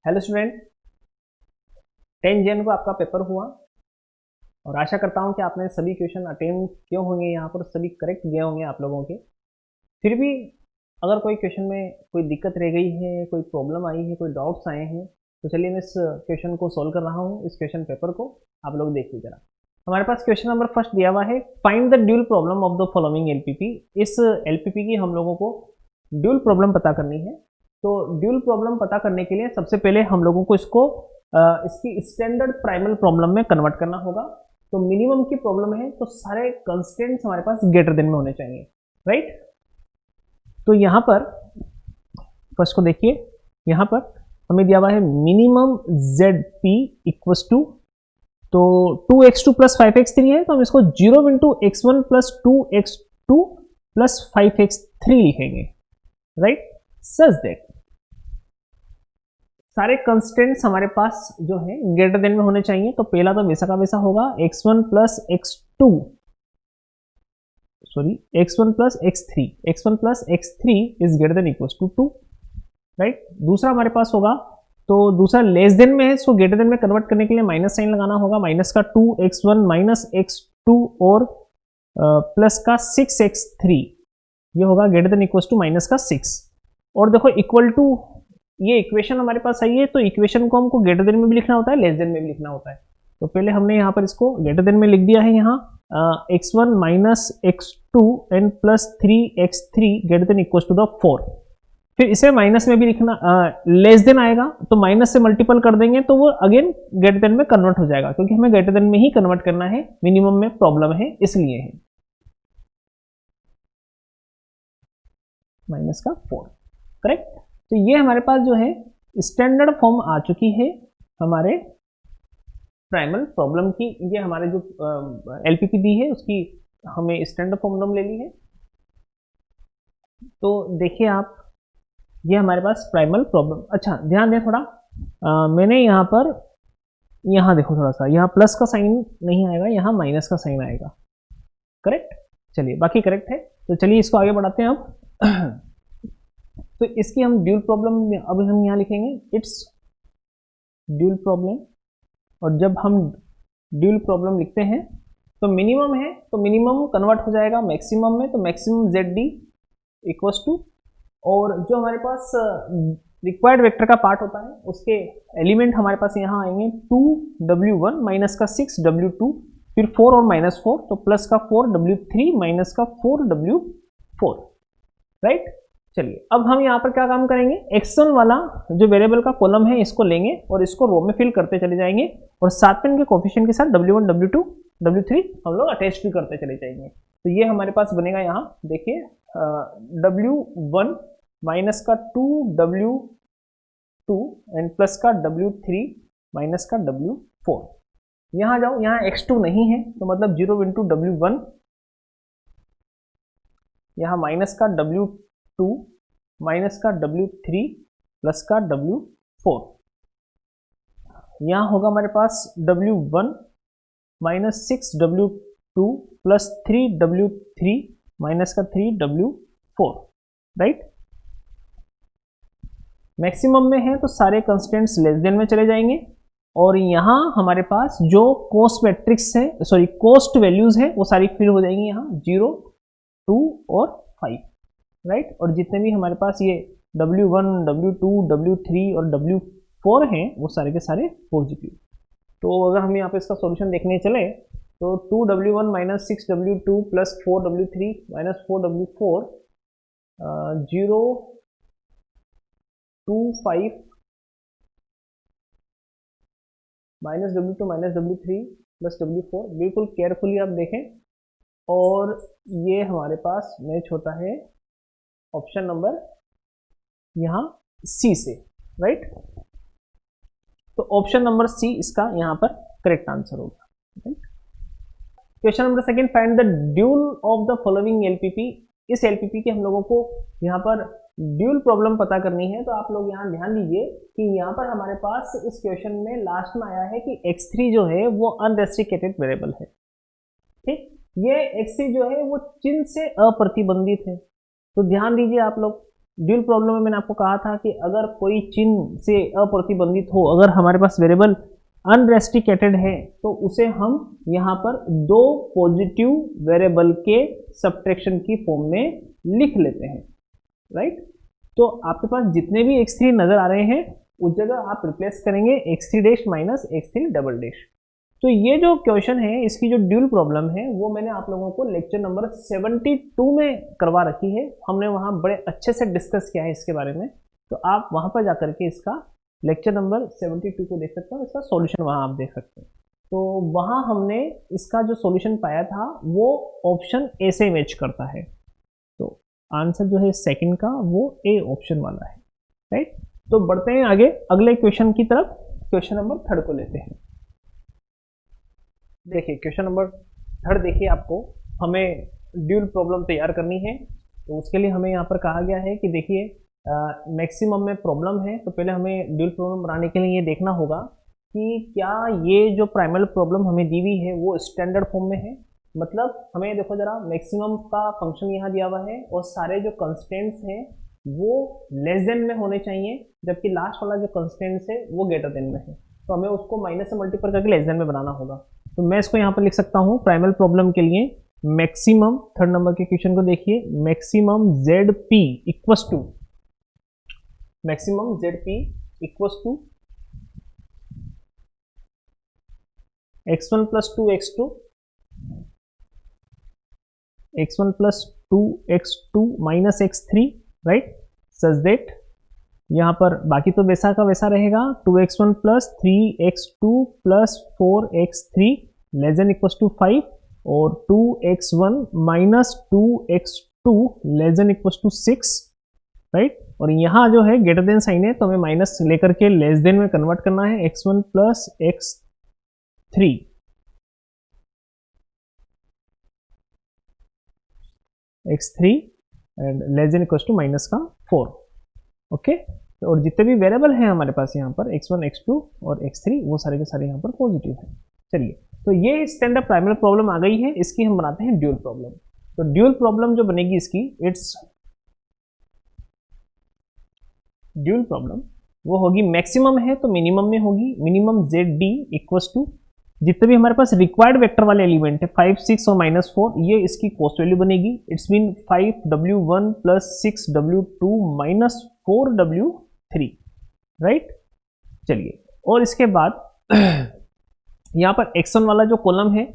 Hello student, 10 जन को आपका पेपर हुआ और आशा करता हूं कि आपने सभी क्वेश्चन अटेम्प्ट किए होंगे, यहाँ पर सभी करेक्ट गए होंगे आप लोगों के। फिर भी अगर कोई क्वेश्चन में कोई दिक्कत रह गई है, कोई प्रॉब्लम आई है, कोई डाउट्स आए हैं, तो चलिए मैं इस क्वेश्चन को सॉल्व कर रहा हूँ। इस क्वेश्चन पेपर को आप लोग देखिए जरा। हमारे पास क्वेश्चन नंबर फर्स्ट दिया हुआ है, find the dual problem of the following LPP. इस एलपीपी की हम लोगों को ड्यूल प्रॉब्लम पता करनी है। तो ड्यूल प्रॉब्लम पता करने के लिए सबसे पहले हम लोगों को इसको इसकी स्टैंडर्ड प्राइमल प्रॉब्लम में कन्वर्ट करना होगा। तो मिनिमम की प्रॉब्लम है तो सारे कंस्टेंट्स हमारे पास ग्रेटर देन में होने चाहिए, राइट। तो यहां पर फर्स्ट को देखिए, यहां पर हमें दिया हुआ है minimum Z P equals to, तो 2x2 प्लस 5x3 है, तो हम इसको 0 into x1 plus 2x2 plus 5x3 लिखेंगे, राइट। सच दैट सारे कंस्टेंट्स हमारे पास जो है ग्रेटर देन में होने चाहिए। तो पहला तो वैसा का वैसा होगा, x1 plus x2 x1 plus x3 is greater than equal to 2, right. दूसरा हमारे पास होगा, तो दूसरा लेस देन में है, इसको ग्रेटर देन में कन्वर्ट करने के लिए माइनस साइन लगाना होगा। माइनस का 2x1 माइनस x2 और प्लस का 6x3, ये होगा greater than equal to minus का 6। और देखो इक्वल टू, ये इक्वेशन हमारे पास आई है, तो इक्वेशन को हमको ग्रेटर देन में भी लिखना होता है, लेस देन में भी लिखना होता है। तो पहले हमने यहाँ पर इसको ग्रेटर देन में लिख दिया है, यहाँ x1 minus x2 and plus 3x3 greater than equal to the 4। फिर इसे माइनस में भी लिखना, लेस देन आएगा तो माइनस से मल्टीपल कर देंगे तो वो अगेन ग्रेटर देन में कन्वर्ट हो जाएगा, क्योंकि हमें ग्रेटर देन में ही कन्वर्ट करना है, मिनिमम में प्रॉब्लम है इसलिए है। माइनस का 4, करेक्ट। तो ये हमारे पास जो है स्टैंडर्ड फॉर्म आ चुकी है हमारे प्राइमल प्रॉब्लम की। ये हमारे जो एलपीपी दी है उसकी हमें स्टैंडर्ड फॉर्म ले ली है। तो देखिए आप, ये हमारे पास प्राइमल प्रॉब्लम। अच्छा ध्यान दें थोड़ा, मैंने यहाँ पर, यहाँ देखो थोड़ा सा, यहाँ प्लस का साइन नहीं आएगा, यहाँ माइनस का साइन आएगा, करेक्ट। चलिए बाकी करेक्ट है, तो चलिए इसको आगे बढ़ाते हैं अब। तो इसकी हम ड्यूल प्रॉब्लम अब हम यहाँ लिखेंगे, इट्स ड्यूल प्रॉब्लम। और जब हम ड्यूल प्रॉब्लम लिखते हैं तो मिनिमम है तो मिनिमम कन्वर्ट हो जाएगा मैक्सिमम में, तो maximum Z D equals to, और जो हमारे पास रिक्वायर्ड वेक्टर का पार्ट होता है उसके एलिमेंट हमारे पास यहाँ आएंगे 2w1 माइनस का 6w2, फिर 4 और माइनस 4, तो प्लस का 4w3 माइनस का 4w4, राइट। चलिए अब हम यहाँ पर क्या काम करेंगे, x1 वाला जो वेरिएबल का कॉलम है इसको लेंगे और इसको रो में फिल करते चले जाएंगे, और साथ में इनके कोफिशिएंट के साथ w1 w2 w3 हम लोग अटैच भी करते चले जाएंगे। तो ये हमारे पास बनेगा, यहाँ देखिए w1 माइनस का 2w2 एंड प्लस का w3 माइनस का w4। यहाँ जाओ, यहाँ x2 नहीं है तो मतलब 0 इंटू w1, यहाँ माइनस का w2 माइनस का w3 प्लस का w4। यहाँ होगा हमारे पास w1 minus 6w2 plus 3w3 minus का 3w4, राइट। मैक्सिमम में है तो सारे कंस्टेंट्स लेस देन में चले जाएंगे, और यहाँ हमारे पास जो कोस्ट मैट्रिक्स है, सॉरी कोस्ट वैल्यूज है, वो सारी फिल हो जाएंगी यहाँ 0, 2 और 5, राइट। और जितने भी हमारे पास ये w1 w2 w3 और w4 हैं वो सारे के सारे पॉजिटिव। तो अगर हम यहाँ पे इसका सॉल्यूशन देखने चले तो 2w1 minus 6w2 plus 4w3 minus 4w4 0 2 5 minus w2 minus w3 plus w4, बिल्कुल केयरफुली आप देखें। और ये हमारे पास मैच होता है ऑप्शन नंबर यहाँ सी से, राइट। तो ऑप्शन नंबर सी इसका यहाँ पर करेक्ट आंसर होगा, right. Question number second, find the dual of the following LPP. इस एलपीपी के हम लोगों को यहाँ पर ड्यूल प्रॉब्लम पता करनी है। तो आप लोग यहाँ ध्यान दीजिए कि यहाँ पर हमारे पास इस क्वेश्चन में लास्ट में आया है कि x3 जो है वो अनरेस्ट्रिक्टेड वेरिएबल है, ठीक। ये x3 जो है वो चिन्ह से अप्रतिबंधित है। तो ध्यान दीजिए आप लोग, ड्यूल प्रॉब्लम में मैंने आपको कहा था कि अगर कोई चिन्ह से अप्रतिबंधित हो, अगर हमारे पास वेरिएबल अनरेस्ट्रिकेटेड है, तो उसे हम यहाँ पर दो पॉजिटिव वेरिएबल के सब्ट्रैक्शन की फॉर्म में लिख लेते हैं, राइट। तो आपके पास जितने भी x3 नजर आ रहे हैं उस जगह आप रिप्लेस करेंगे x3 dash minus x3 double dash. तो ये जो क्वेश्चन है, इसकी जो ड्यूल प्रॉब्लम है, वो मैंने आप लोगों को लेक्चर नंबर 72 में करवा रखी है। हमने वहाँ बड़े अच्छे से डिस्कस किया है इसके बारे में, तो आप वहाँ पर जाकर के इसका लेक्चर नंबर 72 को देख सकते हो, इसका सॉल्यूशन वहाँ आप देख सकते हैं। तो वहाँ हमने इसका जो सॉल्यूशन पाया था वो ऑप्शन ए से मैच करता है, तो आंसर जो है सेकंड का वो ए ऑप्शन वाला है, राइट। तो बढ़ते हैं आगे अगले क्वेश्चन की तरफ। क्वेश्चन नंबर 3 को लेते हैं। देखिए क्वेश्चन नंबर 3 देखिए, आपको हमें ड्यूल प्रॉब्लम तैयार करनी है, तो उसके लिए हमें यहाँ पर कहा गया है कि देखिए मैक्सिमम में प्रॉब्लम है, तो पहले हमें ड्यूल प्रॉब्लम बनाने के लिए ये देखना होगा कि क्या ये जो प्राइमल प्रॉब्लम हमें दी हुई है वो स्टैंडर्ड फॉर्म में है। मतलब हमें देखो जरा, मैक्सिमम का फंक्शन यहाँ दिया हुआ है और सारे जो कंस्टेंट्स हैं वो लेस देन में होने चाहिए, जबकि लास्ट वाला जो कंस्टेंट्स है वो ग्रेटर देन में है, तो हमें उसको माइनस से मल्टीपल करके लेस देन में बनाना होगा। तो मैं इसको यहाँ पर लिख सकता हूँ प्राइमल प्रॉब्लम के लिए मैक्सिमम, 3rd नंबर के क्वेश्चन को देखिए, maximum Z P equals to, maximum Z P equals to x1 plus 2x2, x1 plus 2x2 minus x3, right, such that यहाँ पर बाकी तो वैसा का वैसा रहेगा, 2x1 plus 3x2 plus 4x3 less than equal to 5 और 2x1 minus 2x2 less than equal to 6, right. और यहाँ जो है ग्रेटर देन साइन है, तो हमें माइनस लेकर के लेस देन में कन्वर्ट करना है, x1 plus x3 and less than equal to minus का 4, ओके। और जितने भी वेरिएबल हैं हमारे पास यहाँ पर x1, x2 और x3 वो सारे के सारे यहाँ पर पॉजिटिव हैं। चलिए, तो ये स्टैंडर्ड प्राइमल प्रॉब्लम आ गई है, इसकी हम बनाते हैं ड्यूल प्रॉब्लम। तो ड्यूल प्रॉब्लम जो बनेगी इसकी, इट्स ड्यूल प्रॉब्लम वो होगी मैक्सिमम है तो मिनिमम में होगी, minimum Z D equals to जितने भी हमारे पास रिक्वायर्ड वेक्टर वाले एलिमेंट है 5, 6 और -4, ये इसकी कॉस्ट वैल्यू बनेगी। It's mean 5w1 plus 6w2 minus 4w3, right. चलिए, और इसके बाद यहाँ पर x1 वाला जो कॉलम है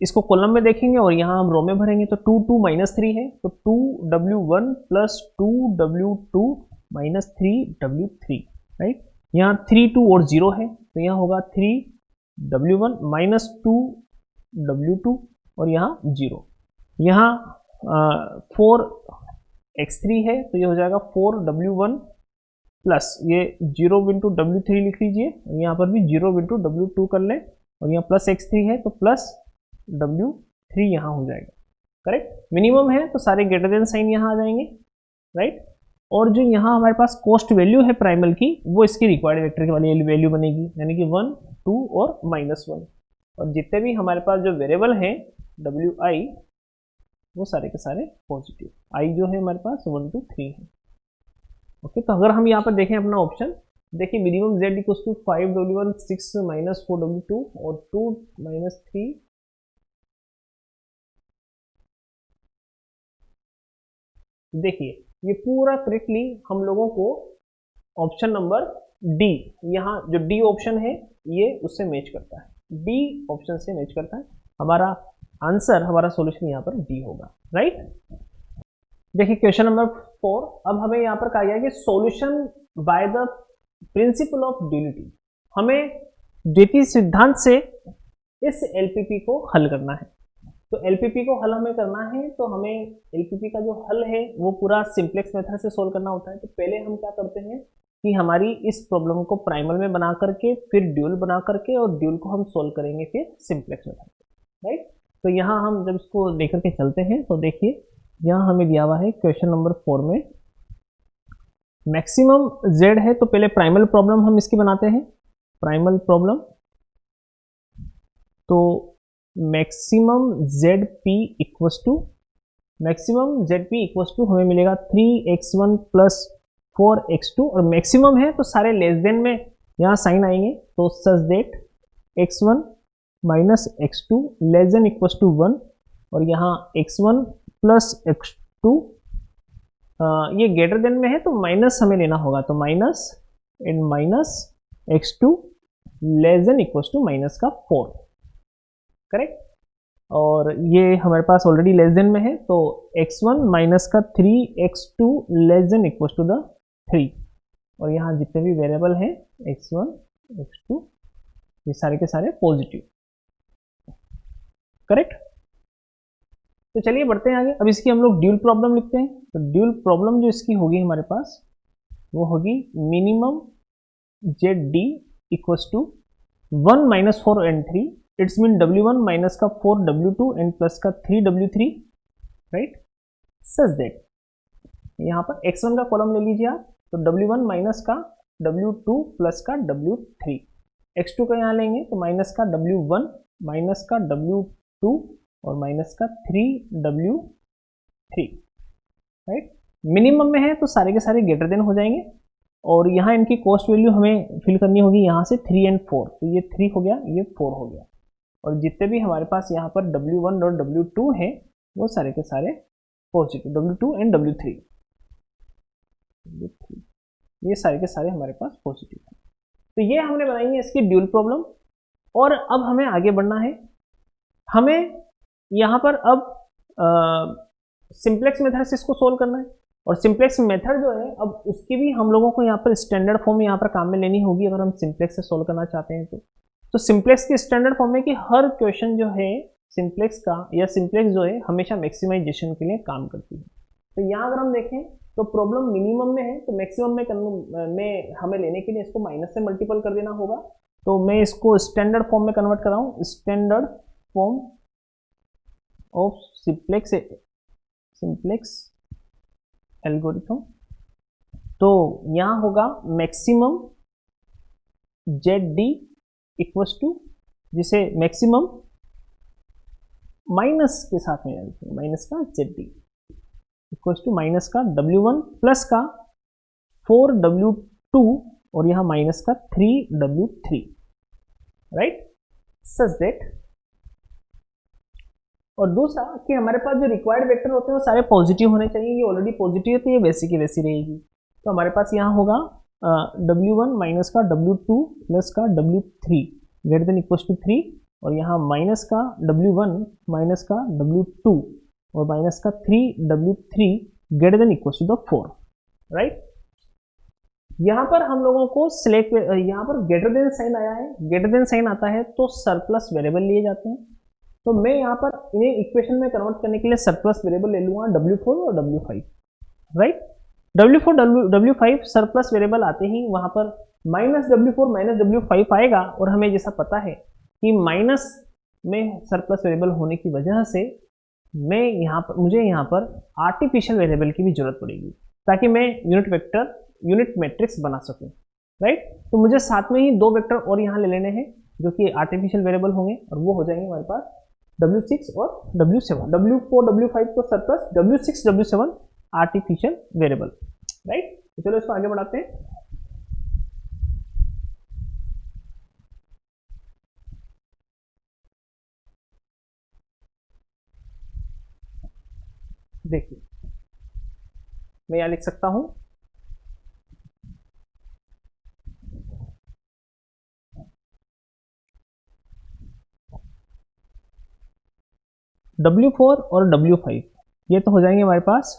इसको कॉलम में देखेंगे और यहाँ हम रो में भरेंगे, तो 2 2 -3 है, तो 2w1 plus 2w2 minus 3w3, right. यहाँ 3 2 और 0 है, तो यहाँ होगा 3w1 माइनस 2w2 और यहाँ 0। यहाँ 4x3 है, तो ये हो जाएगा 4w1 प्लस ये 0 इंटू w3 लिख लीजिए, यहाँ पर भी 0 इंटू w2 कर लें, और यहाँ प्लस x3 है तो प्लस w3 यहाँ हो जाएगा, करेक्ट। मिनिमम है तो सारे ग्रेटर देन साइन यहाँ आ जाएंगे, राइट। और जो यहाँ हमारे पास कॉस्ट वैल्यू है प्राइमल की, वो इसकी रिक्वायर्ड वेक्टर वाली वैल्यू बनेगी, यानी कि 1, 2 और -1। और जितने भी हमारे पास जो वेरिएबल हैं wi वो सारे के सारे पॉजिटिव, i जो है हमारे पास 1 2 3 है, ओके। तो अगर हम यहाँ पर देखें अपना ऑप्शन, देखिए minimum z equal to 5w1 6 minus 4w2 और 2 माइनस 3 देखिए ये पूरा करेक्टली हम लोगों को ऑप्शन नंबर डी, यहाँ जो डी ऑप्शन है ये उससे मैच करता है, डी ऑप्शन से मैच करता है। हमारा आंसर, हमारा सॉल्यूशन यहाँ पर डी होगा, राइट। देखिए क्वेश्चन नंबर 4, अब हमें यहाँ पर कहा गया है कि solution by the principle of duality, हमें द्वितीय सिद्धांत से इस एलपीपी को हल करना है। तो एलपीपी को हल हमें करना है, तो हमें एलपीपी का जो हल है वो पूरा सिंप्लेक्स मेथड से सोल्व करना होता है। तो पहले हम क्या करते हैं कि हमारी इस प्रॉब्लम को प्राइमल में बना करके, फिर ड्यूल बना करके, और ड्यूल को हम सोल्व करेंगे फिर सिंप्लेक्स मेथड, राइट। तो यहाँ हम जब इसको लेकर के चलते हैं, तो देखिए यहाँ हमें दिया हुआ है क्वेश्चन नंबर 4 में मैक्सिमम z है, तो पहले प्राइमल प्रॉब्लम हम इसकी बनाते हैं, प्राइमल प्रॉब्लम। तो maximum Z P equals to maximum Z P equals to हमें मिलेगा 3x1 प्लस 4x2, और मैक्सिमम है तो सारे लेस देन में यहाँ साइन आएंगे, तो such that x1 minus x2 less than equals to 1, और यहाँ x1 प्लस x2 ये ग्रेटर देन में है तो माइनस हमें लेना होगा, तो minus and minus x2 less than equals to minus का 4, करेक्ट। और ये हमारे पास ऑलरेडी लेस देन में है, तो x1 माइनस का 3x2 less than equal to the 3, और यहाँ जितने भी वेरिएबल हैं x1 x2 ये सारे के सारे पॉजिटिव, करेक्ट। तो चलिए बढ़ते हैं आगे। अब इसकी हम लोग ड्यूल प्रॉब्लम लिखते हैं। तो ड्यूल प्रॉब्लम जो इसकी होगी हमारे पास वो होगी minimum Z D equals to 1 minus 4 and 3, it's mean W1 minus का 4 W2 एंड प्लस का 3 W3, राइट। सच दैट यहाँ पर x1 का कॉलम ले लीजिए आप, तो W1 माइनस का W2 प्लस का W3, x2 का यहाँ लेंगे तो माइनस का W1 माइनस का W2 और माइनस का 3W3, राइट। मिनिमम में है तो सारे के सारे ग्रेटर देन हो जाएंगे, और यहाँ इनकी कॉस्ट वैल्यू हमें फिल करनी होगी यहाँ से 3 एंड 4, तो ये 3 हो गया, ये 4 हो गया, और जितने भी हमारे पास यहाँ पर W1 और W2 हैं वो सारे के सारे पॉजिटिव, W2 एंड W3, ये सारे के सारे हमारे पास पॉजिटिव हैं। तो ये हमने बनाई है इसकी ड्यूल प्रॉब्लम, और अब हमें आगे बढ़ना है। हमें यहाँ पर अब सिंप्लेक्स मेथड से इसको सोल्व करना है, और सिंप्लेक्स मेथड जो है अब उसकी भी हम लोगों को यहाँ पर स्टैंडर्ड फॉर्म यहाँ पर काम में लेनी होगी अगर हम सिंप्लेक्स से सोल्व करना चाहते हैं। तो सिंप्लेक्स की स्टैंडर्ड फॉर्म है कि हर क्वेश्चन जो है सिंप्लेक्स का या सिंप्लेक्स जो है हमेशा मैक्सिमाइजेशन के लिए काम करती है। तो यहाँ अगर हम देखें तो प्रॉब्लम मिनिमम में है, तो मैक्सिमम में हमें लेने के लिए इसको माइनस से मल्टीपल कर देना होगा। तो मैं इसको स्टैंडर्ड फॉर्म में कन्वर्ट कर रहा हूँ, standard form of simplex algorithm. तो यहाँ होगा maximum Z D equals to, जिसे मैक्सिमम माइनस के साथ में लिखेंगे, माइनस का Z D equals to minus का W1 प्लस का 4W2 और यहाँ माइनस का 3W3, राइट। सच दैट, और दूसरा कि हमारे पास जो रिक्वायर्ड वेक्टर होते हैं वो सारे पॉजिटिव होने चाहिए, ये ऑलरेडी पॉजिटिव है तो ये वैसी की वैसी रहेगी। तो हमारे पास यहाँ होगा W1 माइनस का W2 प्लस का W3 greater than equals to 3, और यहाँ माइनस का W1 माइनस का W2 और माइनस का 3W3 greater than equals to the 4, right. यहाँ पर हम लोगों को सिलेक्ट, यहाँ पर ग्रेटर देन साइन आया है, ग्रेटर देन साइन आता है तो सरप्लस वेरिएबल लिए जाते हैं। तो मैं यहाँ पर इन्हें इक्वेशन में कन्वर्ट करने के लिए सरप्लस वेरिएबल ले लूँगा W4 और W5, right. W4 W5 surplus variable आते ही वहाँ पर माइनस W4 माइनस W5 आएगा, और हमें जैसा पता है कि माइनस में सरप्लस वेरिएबल होने की वजह से मुझे यहाँ पर आर्टिफिशियल वेरिएबल की भी जरूरत पड़ेगी ताकि मैं यूनिट मैट्रिक्स बना सकूँ, राइट। तो मुझे साथ में ही 2 वेक्टर और यहाँ ले लेने हैं जो कि आर्टिफिशियल वेरिएबल होंगे, और वो हो जाएंगे हमारे पास W6 और W7, W4 W5 तो surplus, W6 W7 artificial variable, right. तो चलो इसको आगे बढ़ाते हैं। देखिए मैं यहां लिख सकता हूं W4 और W5 ये तो हो जाएंगे हमारे पास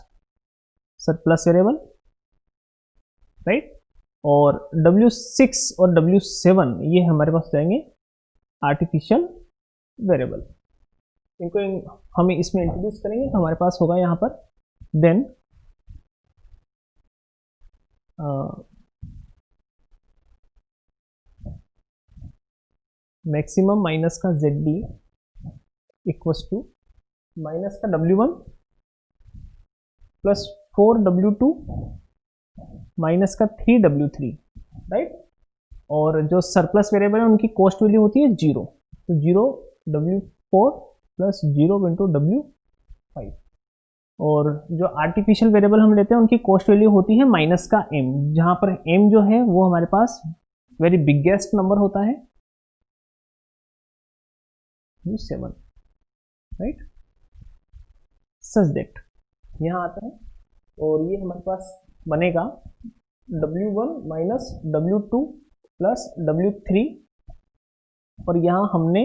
सरप्लस वेरिएबल, राइट। और W6 और W7 ये हमारे पास हो जाएंगे आर्टिफिशियल वेरिएबल। इनको हम इसमें इंट्रोड्यूस करेंगे तो हमारे पास होगा यहाँ पर देन मैक्सिमम माइनस का ZD इक्वल्स टू माइनस का W1 प्लस 4W2 माइनस का 3W3, राइट। और जो सरप्लस वेरिएबल है उनकी कॉस्ट वैल्यू होती है 0, तो 0 W4 प्लस 0 इंटू W5, और जो आर्टिफिशियल वेरिएबल हम लेते हैं उनकी कॉस्ट वैल्यू होती है माइनस का m, जहां पर m जो है वो हमारे पास वेरी बिगेस्ट नंबर होता है 7, राइट, सच दैट यहाँ आता है और ये हमारे पास बनेगा W1 minus W2 plus W3 और यहाँ हमने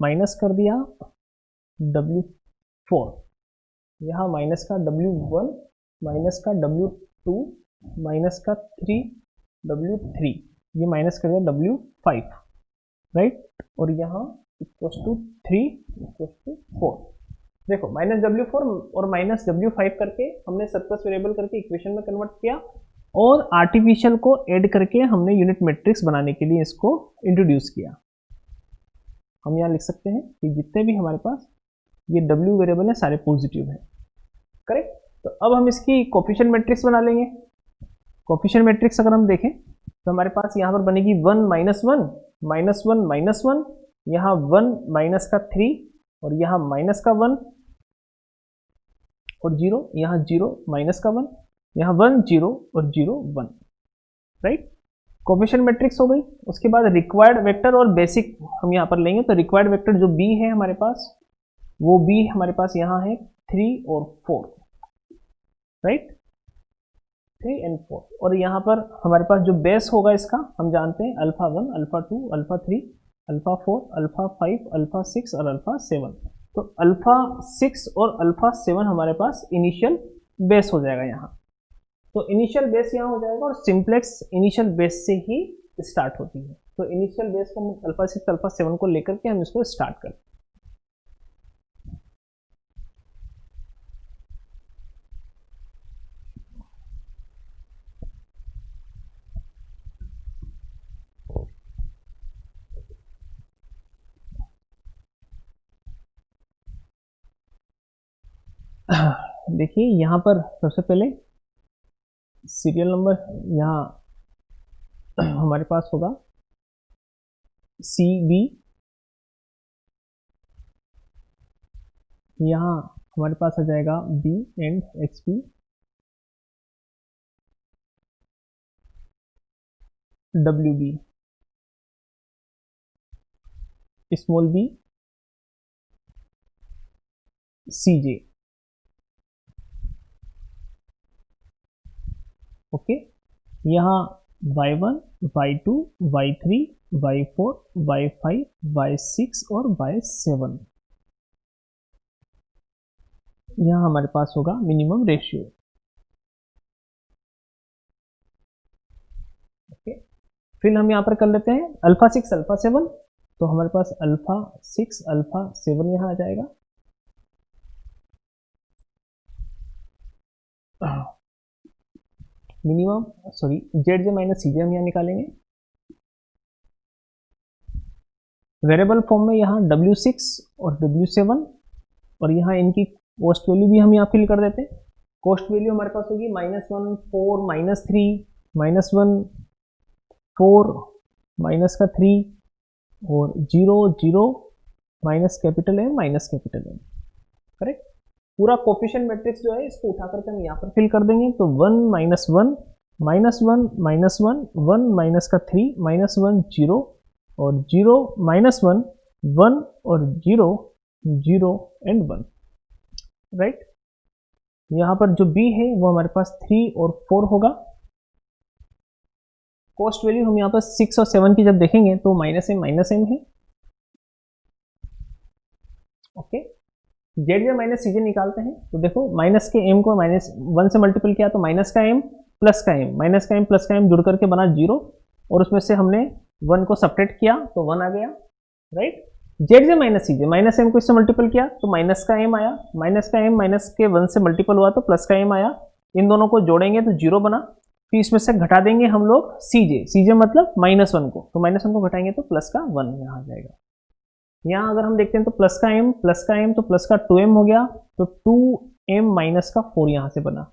माइनस कर दिया W4, यहाँ माइनस का W1 माइनस का W2 माइनस का 3 W3, ये माइनस कर दिया W5, राइट, और यहाँ इक्वल्स टू 3 इक्वल्स टू 4। देखो माइनस W4 और माइनस W5 करके हमने सरप्लस वेरिएबल करके इक्वेशन में कन्वर्ट किया और आर्टिफिशियल को ऐड करके हमने यूनिट मैट्रिक्स बनाने के लिए इसको इंट्रोड्यूस किया। हम यहाँ लिख सकते हैं कि जितने भी हमारे पास ये W वेरिएबल है सारे पॉजिटिव है, करेक्ट। तो अब हम इसकी कोफिशिएंट मैट्रिक्स बना लेंगे। कोफिशिएंट मैट्रिक्स अगर हम देखें तो हमारे पास यहाँ पर बनेगी 1 माइनस 1 माइनस 1 माइनस 1, यहाँ 1 माइनस का 3 और यहाँ माइनस का 1 और 0, यहाँ 0 माइनस का 1, यहाँ 1 0 और 0 1, राइट। कोफिशिएंट मैट्रिक्स हो गई। उसके बाद रिक्वायर्ड वेक्टर और बेसिक हम यहाँ पर लेंगे। तो रिक्वायर्ड वेक्टर जो b है हमारे पास, वो b हमारे पास यहाँ है 3 और 4, राइट, 3 और 4। और यहाँ पर हमारे पास जो बेस होगा इसका हम जानते हैं alpha 1 alpha 2 alpha 3 alpha 4 alpha 5 alpha 6 और अल्फा 7। तो अल्फा 6 और अल्फा 7 हमारे पास इनिशियल बेस हो जाएगा यहाँ। तो इनिशियल बेस यहाँ हो जाएगा और सिंप्लेक्स इनिशियल बेस से ही स्टार्ट होती है। तो इनिशियल बेस को अल्फा 6 अल्फा 7 को लेकर के हम इसको स्टार्ट करते हैं। देखिए यहाँ पर सबसे पहले सीरियल नंबर यहाँ हमारे पास होगा CB, यहाँ हमारे पास आ जाएगा B and XP, WB, small b, CJ, okay. यहाँ Y1 Y2 Y3 Y4 Y5 Y6 और Y7 यहाँ हमारे पास होगा मिनिमम रेशियो, ओके। फिर हम यहाँ पर कर लेते हैं अल्फा 6 अल्फा 7, तो हमारे पास अल्फा 6 अल्फा 7 यहाँ आ जाएगा। मिनिमम ZJ माइनस CJ हम यहाँ निकालेंगे। वेरिएबल फॉर्म में यहाँ W6 और W7 और यहाँ इनकी कॉस्ट वैल्यू भी हम यहाँ फिल कर देते हैं। कॉस्ट वैल्यू हमारे पास होगी -1 4 -3 -1 4 माइनस का 3 और 0 0 minus capital M minus capital M, correct. पूरा कोफिशिएंट मैट्रिक्स जो है इसको उठा करके हम यहाँ पर फिल कर देंगे। तो 1 माइनस 1 माइनस 1 माइनस 1 1 माइनस का 3 माइनस 1 0 और 0 माइनस 1 1 और 0 0 एंड 1, राइट। यहाँ पर जो b है वो हमारे पास 3 और 4 होगा। कॉस्ट वैल्यू हम यहाँ पर 6 और 7 की जब देखेंगे तो माइनस m है, ओके। ZJ माइनस CJ निकालते हैं तो देखो माइनस के m को -1 से मल्टीपल किया तो माइनस का m प्लस का m, माइनस का m प्लस का m जुड़ करके बना 0 और उसमें से हमने 1 को सब्ट्रैक्ट किया तो 1 आ गया, right. ZJ minus CJ, minus m को इससे मल्टीपल किया तो माइनस का m आया, माइनस का m माइनस के 1 से मल्टीपल हुआ तो प्लस का m आया। इन दोनों को जोड़ेंगे तो 0 बना। फिर इसमें से घटा देंगे हम लोग CJ मतलब -1 को, तो -1 को घटाएंगे तो प्लस का 1 यहाँ आ जाएगा। यहाँ अगर हम देखते हैं तो प्लस का m तो प्लस का 2m हो गया, तो 2m माइनस का 4 यहाँ से बना।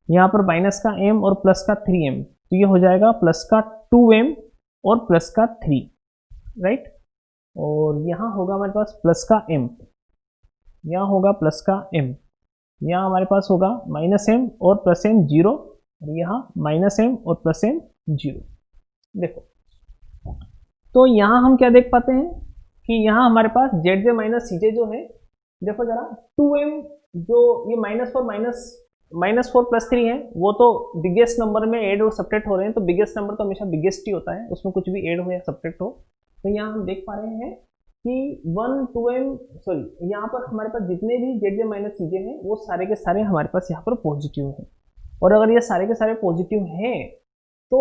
यहाँ पर माइनस का m और प्लस का 3m, तो ये हो जाएगा प्लस का 2m और प्लस का 3, राइट। और यहाँ होगा हमारे पास प्लस का m, यहाँ होगा प्लस का m, यहाँ हमारे पास होगा -m और +m 0, और यहाँ -m और +m 0। देखो, तो यहाँ हम क्या देख पाते हैं कि यहाँ हमारे पास zj माइनस cj जो है, देखो जरा 2m, जो ये -4 + 3 है, वो तो बिगेस्ट नंबर में ऐड और सब्ट्रैक्ट हो रहे हैं, तो बिगेस्ट नंबर तो हमेशा बिगेस्ट ही होता है, उसमें कुछ भी ऐड हो या सब्ट्रैक्ट हो। तो यहाँ हम देख पा रहे हैं कि यहाँ पर हमारे पास जितने भी zj माइनस cj हैं वो सारे के सारे हमारे पास यहाँ पर पॉजिटिव हैं, और अगर ये सारे के सारे पॉजिटिव हैं तो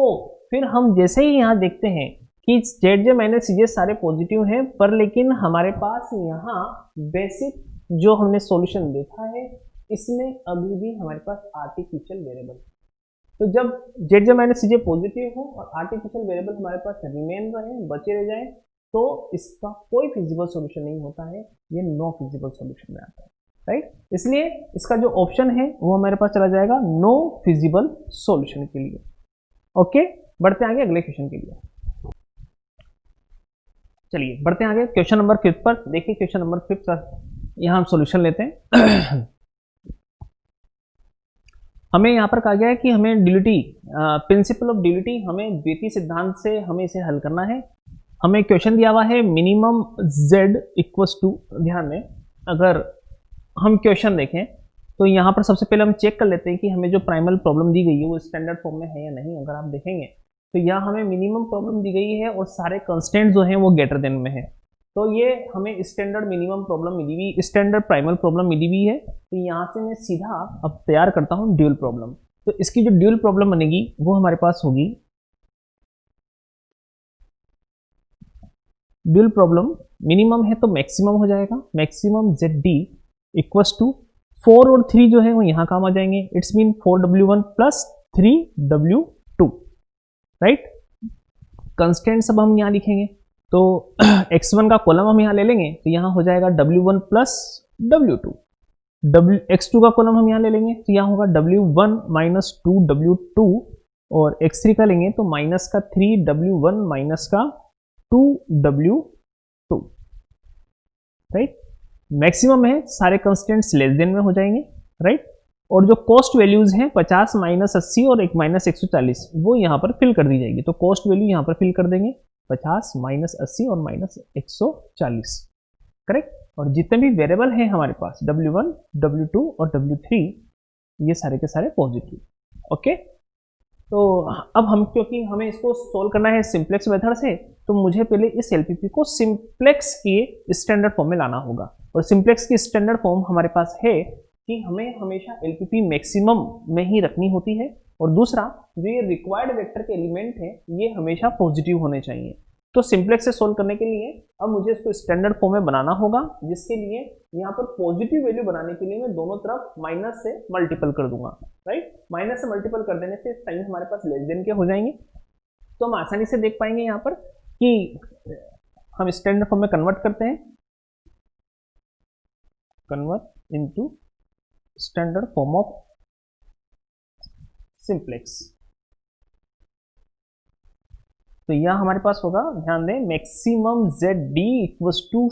फिर हम जैसे ही यहाँ देखते हैं कि zj माइनस cj सारे पॉजिटिव हैं, पर लेकिन हमारे पास यहाँ बेसिक जो हमने सॉल्यूशन देखा है इसमें अभी भी हमारे पास आर्टिफिशियल वेरिएबल, तो जब zj माइनस cj पॉजिटिव हो और आर्टिफिशियल वेरिएबल हमारे पास रिमेन रहे, बचे रह जाए, तो इसका कोई फिजिबल सॉल्यूशन नहीं होता है, ये नो फिजिबल सॉल्यूशन में आता है, राइट। इसलिए इसका जो ऑप्शन है वो हमारे पास चला जाएगा नो फिजिबल सॉल्यूशन के लिए। ओके, बढ़ते आगे अगले क्वेश्चन के लिए। चलिए बढ़ते आगे क्वेश्चन नंबर 5 पर। देखिए क्वेश्चन नंबर 5 का यहाँ हम सॉल्यूशन लेते हैं। हमें यहाँ पर कहा गया है कि हमें ड्यूलिटी, प्रिंसिपल ऑफ ड्यूलिटी, हमें द्वितीय सिद्धांत से हमें इसे हल करना है। हमें क्वेश्चन दिया हुआ है मिनिमम z इक्वल्स टू, ध्यान दें अगर हम क्वेश्चन देखें तो यहाँ पर सबसे पहले हम चेक कर लेते हैं कि हमें जो प्राइमल प्रॉब्लम दी गई है वो स्टैंडर्ड फॉर्म में है या नहीं। अगर आप देखेंगे तो यहाँ हमें मिनिमम प्रॉब्लम दी गई है और सारे कंस्टेंट जो हैं वो ग्रेटर देन में है, तो ये हमें स्टैंडर्ड मिनिमम प्रॉब्लम मिली हुई, स्टैंडर्ड प्राइमल प्रॉब्लम मिली हुई है। तो यहाँ से मैं सीधा अब तैयार करता हूँ ड्यूल प्रॉब्लम। तो इसकी जो ड्यूल प्रॉब्लम बनेगी वो हमारे पास होगी, ड्यूल प्रॉब्लम मिनिमम है तो मैक्सिमम हो जाएगा, मैक्सिमम ZD इक्वल्स टू 4 और 3 जो है वो यहाँ काम आ जाएंगे, it's mean 4W1 plus 3W2, right. Constant सब हम यहाँ लिखेंगे, तो x1 का कॉलम हम यहाँ ले लेंगे तो यहाँ हो जाएगा W1 प्लस W2, x2 का कॉलम हम यहाँ ले लेंगे तो यहाँ होगा W1 माइनस 2W2, और x3 का लेंगे तो माइनस का 3W1 माइनस का 2W2, राइट। मैक्सिमम है, सारे कंस्टेंट्स लेस देन में हो जाएंगे, राइट। और जो कॉस्ट वैल्यूज हैं 50 माइनस 80 और एक माइनस 140 वो यहाँ पर फिल कर दी जाएगी, तो कॉस्ट वैल्यू यहाँ पर फिल कर देंगे 50 माइनस 80 और माइनस 140, करेक्ट। और जितने भी वेरिएबल हैं हमारे पास W1, W2 और W3 ये सारे के सारे पॉजिटिव, ओके। तो अब हम, क्योंकि हमें इसको सोल्व करना है सिंप्लेक्स मेथड से, तो मुझे पहले इस LPP को सिंप्लेक्स के स्टैंडर्ड फॉर्म में लाना होगा, और सिंप्लेक्स की स्टैंडर्ड फॉर्म हमारे पास है कि हमें हमेशा LPP मैक्सिमम में ही रखनी होती है, और दूसरा जो ये रिक्वायर्ड वेक्टर के एलिमेंट हैं ये हमेशा पॉजिटिव होने चाहिए। तो सिंप्लेक्स से सोल्व करने के लिए अब मुझे इसको स्टैंडर्ड फॉर्म में बनाना होगा, जिसके लिए यहाँ पर पॉजिटिव वैल्यू बनाने के लिए मैं दोनों तरफ माइनस से मल्टीपल कर दूंगा, राइट। माइनस से मल्टीपल कर देने से साइन हमारे पास लेस देन के हो जाएंगे, तो हम आसानी से देख पाएंगे यहाँ पर कि हम स्टैंडर्ड फॉर्म में कन्वर्ट करते हैं, convert into standard form of simplex. तो यह हमारे पास होगा, ध्यान दें, maximum ZD equals to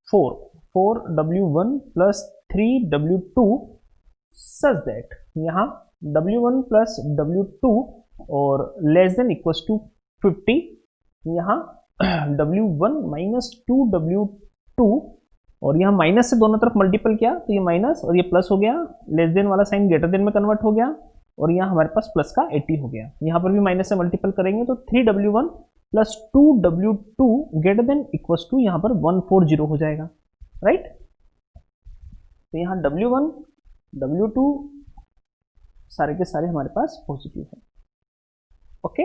4W1 plus 3W2 such that यहाँ W1 प्लस W2 और लेस देन इक्वल्स टू 50, यहाँ W1 माइनस 2W2, और यहाँ माइनस से दोनों तरफ मल्टीपल किया तो ये माइनस और ये प्लस हो गया, लेस देन वाला साइन ग्रेटर देन में कन्वर्ट हो गया, और यहाँ हमारे पास प्लस का 80 हो गया। यहाँ पर भी माइनस से मल्टीपल करेंगे तो 3W1 plus 2W2 greater than equals to यहाँ पर 140 हो जाएगा, राइट। तो यहाँ W1 W2 सारे के सारे हमारे पास पॉजिटिव है, ओके।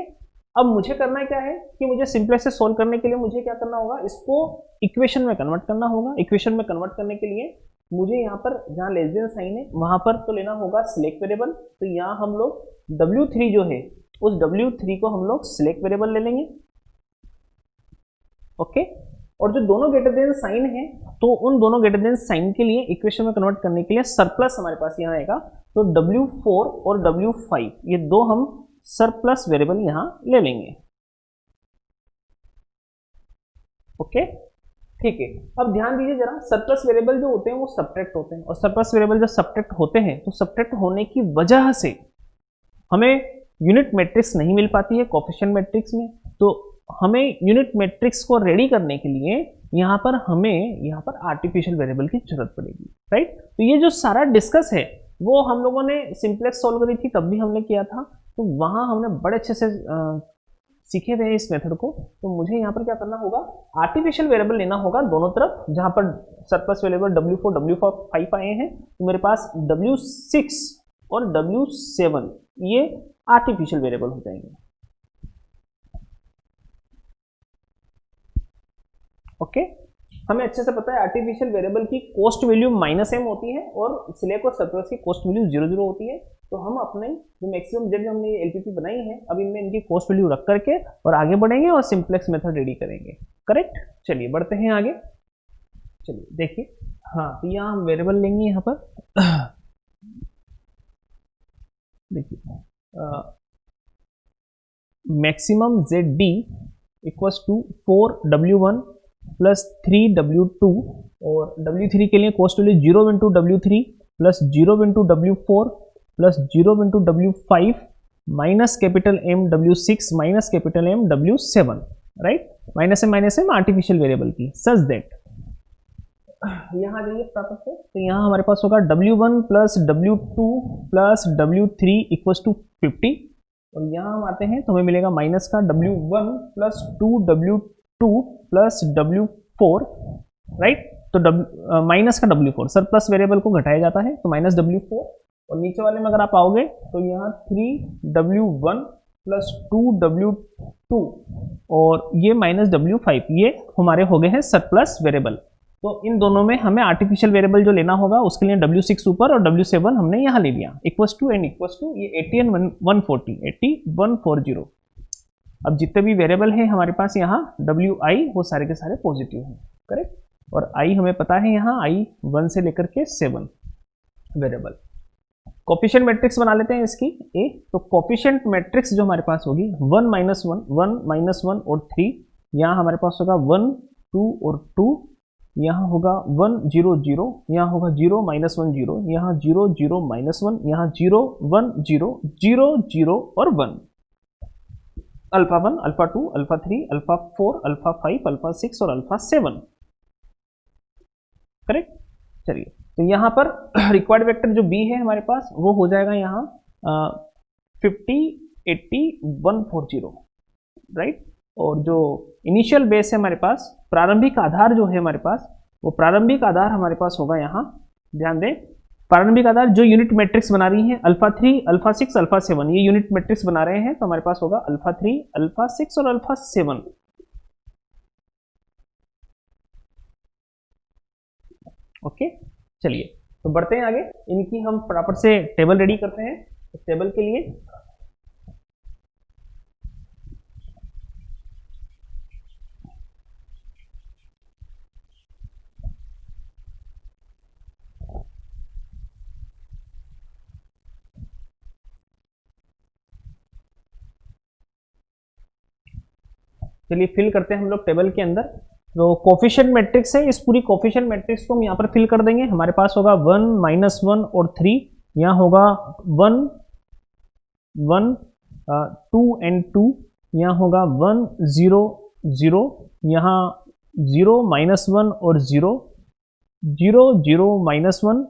अब मुझे करना क्या है कि मुझे सिंप्लेक्स से सोल्व करने के लिए मुझे क्या करना होगा, इसको इक्वेशन में कन्वर्ट करना होगा। इक्वेशन में कन्वर्ट करने के लिए मुझे यहाँ पर जहाँ लेस देन साइन है वहां पर तो लेना होगा सिलेक्ट वेरिएबल, तो यहाँ हम लोग W3 जो है उस W3 को हम लोग सिलेक्ट वेरिएबल ले लेंगे, ओके। और जो दोनों ग्रेटर देन साइन है तो उन दोनों ग्रेटर देन साइन के लिए इक्वेशन में कन्वर्ट करने के लिए सरप्लस हमारे पास यहाँ आएगा, तो W4 और W5 ये दो हम सरप्लस वेरिएबल यहाँ ले लेंगे, ओके। ठीक है, अब ध्यान दीजिए जरा, सरप्लस वेरिएबल जो होते हैं वो सब्ट्रैक्ट होते हैं, और सरप्लस वेरिएबल जब सब्ट्रैक्ट होते हैं तो सब्ट्रैक्ट होने की वजह से हमें यूनिट मैट्रिक्स नहीं मिल पाती है कोफिशिएंट मैट्रिक्स में। तो हमें यूनिट मैट्रिक्स को रेडी करने के लिए यहाँ पर आर्टिफिशियल वेरिएबल की जरूरत पड़ेगी, राइट। तो ये जो सारा डिस्कस है वो हम लोगों ने सिंप्लेक्स सॉल्व करी थी, तब भी हमने किया था, तो वहाँ हमने बड़े अच्छे से सीखे हुए हैं इस मेथड को। तो मुझे यहाँ पर क्या करना होगा, आर्टिफिशियल वेरिएबल लेना होगा दोनों तरफ, जहाँ पर सरप्लस वेरिएबल W4 W5 आए हैं, तो मेरे पास W6 और W7 ये आर्टिफिशियल वेरिएबल हो जाएंगे। ओके, हमें अच्छे से पता है आर्टिफिशियल वेरिएबल की कॉस्ट वैल्यू -m होती है और सिलेक्ट और सरप्लस की कॉस्ट वैल्यू 0 होती है। तो हम अपने जो मैक्सिमम जेड हमने एलपीपी बनाई है, अब इनमें इनकी कॉस्ट वैल्यू रख करके और आगे बढ़ेंगे और सिंप्लेक्स मेथड रेडी करेंगे, करेक्ट। चलिए बढ़ते हैं आगे, चलिए देखिए, हाँ तो यहाँ हम वेरिएबल लेंगे यहाँ पर देखिए maximum Z D equals to 4W1 plus 3W2 और W3 के लिए cost value 0 into W3 plus 0 into W4 plus 0 into W5 minus capital M W6 minus capital M W7, right. Minus M artificial variable की, such that यहाँ जाइए फटाफट से, तो यहाँ हमारे पास होगा W1 plus W2 plus W3 equals to 50, और यहाँ हम आते हैं तो हमें मिलेगा माइनस का W1 plus 2W2 plus W4, right. तो माइनस का W4, सरप्लस वेरिएबल को घटाया जाता है तो माइनस W4, और नीचे वाले में अगर आप आओगे तो यहाँ 3W1 प्लस 2W2 और ये माइनस W5, ये हमारे हो गए हैं सरप्लस वेरिएबल। तो इन दोनों में हमें आर्टिफिशियल वेरिएबल जो लेना होगा उसके लिए W6 ऊपर और W7 हमने यहाँ ले लिया, equals to and equals to ये 80 एंड 140, 80 140। अब जितने भी वेरिएबल हैं हमारे पास यहाँ Wi वो सारे के सारे पॉजिटिव हैं, करेक्ट। और I हमें पता है यहाँ I 1 से लेकर के 7 वेरिएबल। कोफिशिएंट मैट्रिक्स बना लेते हैं इसकी A। तो कोफिशिएंट मैट्रिक्स जो हमारे पास होगी 1 -1 1 -1 और 3, यहाँ हमारे पास होगा 1 2 और 2, यहाँ होगा 1 0 0, यहाँ होगा 0 -1 0, यहाँ 0 0 -1, यहाँ 0 1 0 0 0 और 1, alpha 1 alpha 2 alpha 3 alpha 4 alpha 5 alpha 6 और अल्फा 7, करेक्ट। चलिए तो यहाँ पर रिक्वायर्ड वेक्टर जो बी है हमारे पास वो हो जाएगा यहाँ 50 80 140, राइट। और जो इनिशियल बेस है हमारे पास, प्रारंभिक आधार जो है हमारे पास, वो प्रारंभिक आधार हमारे पास होगा यहाँ, ध्यान दें, प्रारंभिक आधार जो यूनिट मैट्रिक्स बना रही है अल्फा 3 अल्फा 6 अल्फा 7, ये यूनिट मैट्रिक्स बना रहे हैं, तो हमारे पास होगा अल्फा 3 अल्फा 6 और अल्फा 7। ओके, चलिए तो बढ़ते हैं आगे, इनकी हम फटाफट से टेबल रेडी करते हैं। तो टेबल के लिए चलिए फिल करते हैं हम लोग टेबल के अंदर। तो कोफिशिएंट मैट्रिक्स है, इस पूरी कोफिशिएंट मैट्रिक्स को हम यहाँ पर फिल कर देंगे। हमारे पास होगा 1 -1 और 3, यहाँ होगा 1 1 2 एंड 2, यहाँ होगा 1 0 0, यहाँ 0 -1 और 0 0 0 -1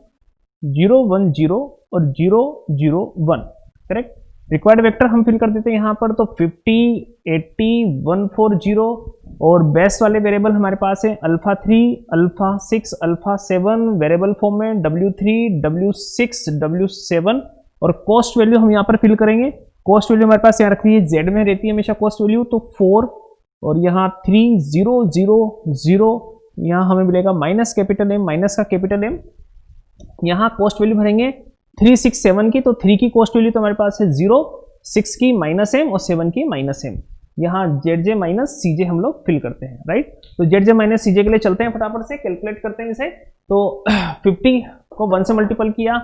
0 1 0 और 0 0 1, करेक्ट। रिक्वायर्ड वेक्टर हम फिल कर देते हैं यहाँ पर, तो 50 80 140 और बेस वाले वेरिएबल हमारे पास है alpha 3 alpha 6 alpha 7 variable form में, W3 W6 W7, और कॉस्ट वैल्यू हम यहाँ पर फिल करेंगे। कॉस्ट वैल्यू हमारे पास यहाँ रखी है, जेड में रहती है हमेशा कॉस्ट वैल्यू, तो 4 और यहाँ 3 0 0 0, यहाँ हमें मिलेगा माइनस कैपिटल M, माइनस का कैपिटल M, यहाँ कॉस्ट वैल्यू भरेंगे 3 6 7 की, तो 3 की कॉस्ट वैल्यू तो हमारे पास है 0, 6 की -m और 7 की -m, यहाँ जेड माइनस सी हम लोग फिल करते हैं, राइट। तो जेड माइनस सी के लिए चलते हैं, फटाफट से कैलकुलेट करते हैं इसे। तो 50 को 1 से मल्टीपल किया,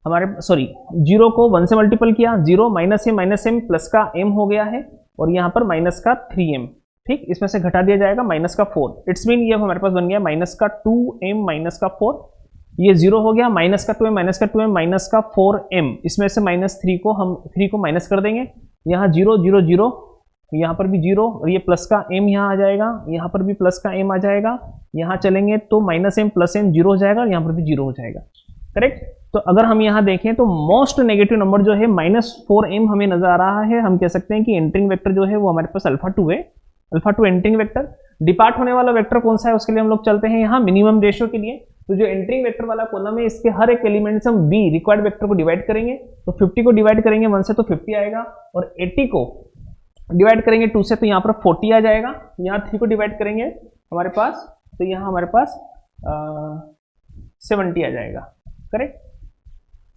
हमारे 0 को 1 से मल्टीपल किया, 0 -m प्लस का m हो गया है, और यहाँ पर माइनस का 3m, ठीक, इसमें से घटा दिया जाएगा माइनस का 4, इट्स मीन ये हमारे पास बन गया माइनस का 2m माइनस का 4, ये 0 हो गया, माइनस का 2m माइनस का 2m माइनस का 4m, इसमें से माइनस 3 को हम 3 को माइनस कर देंगे, यहाँ 0 0 0, यहाँ पर भी 0 और ये प्लस का m यहाँ आ जाएगा, यहाँ पर भी प्लस का m आ जाएगा, यहाँ चलेंगे तो माइनस m प्लस m 0 हो जाएगा और यहाँ पर भी 0 हो जाएगा। करेक्ट। तो अगर हम यहाँ देखें तो मोस्ट नेगेटिव नंबर जो है -4m हमें नजर आ रहा है। हम कह सकते हैं कि एंटरिंग वेक्टर जो है वो हमारे पास अल्फा 2 है, अल्फा 2 एंटरिंग वेक्टर। डिपार्ट होने वाला वेक्टर कौन सा है उसके लिए हम लोग चलते हैं यहाँ मिनिमम रेशियो के लिए। तो जो एंटरिंग वेक्टर वाला कॉलम है इसके हर एक एलिमेंट से हम b रिक्वायर्ड वेक्टर को डिवाइड करेंगे, तो 50 को डिवाइड करेंगे 1 से तो 50 आएगा, और 80 को डिवाइड करेंगे 2 से तो यहाँ पर 40 आ जाएगा, यहाँ 3 को डिवाइड करेंगे हमारे पास तो यहाँ हमारे पास 70 आ जाएगा। करेक्ट।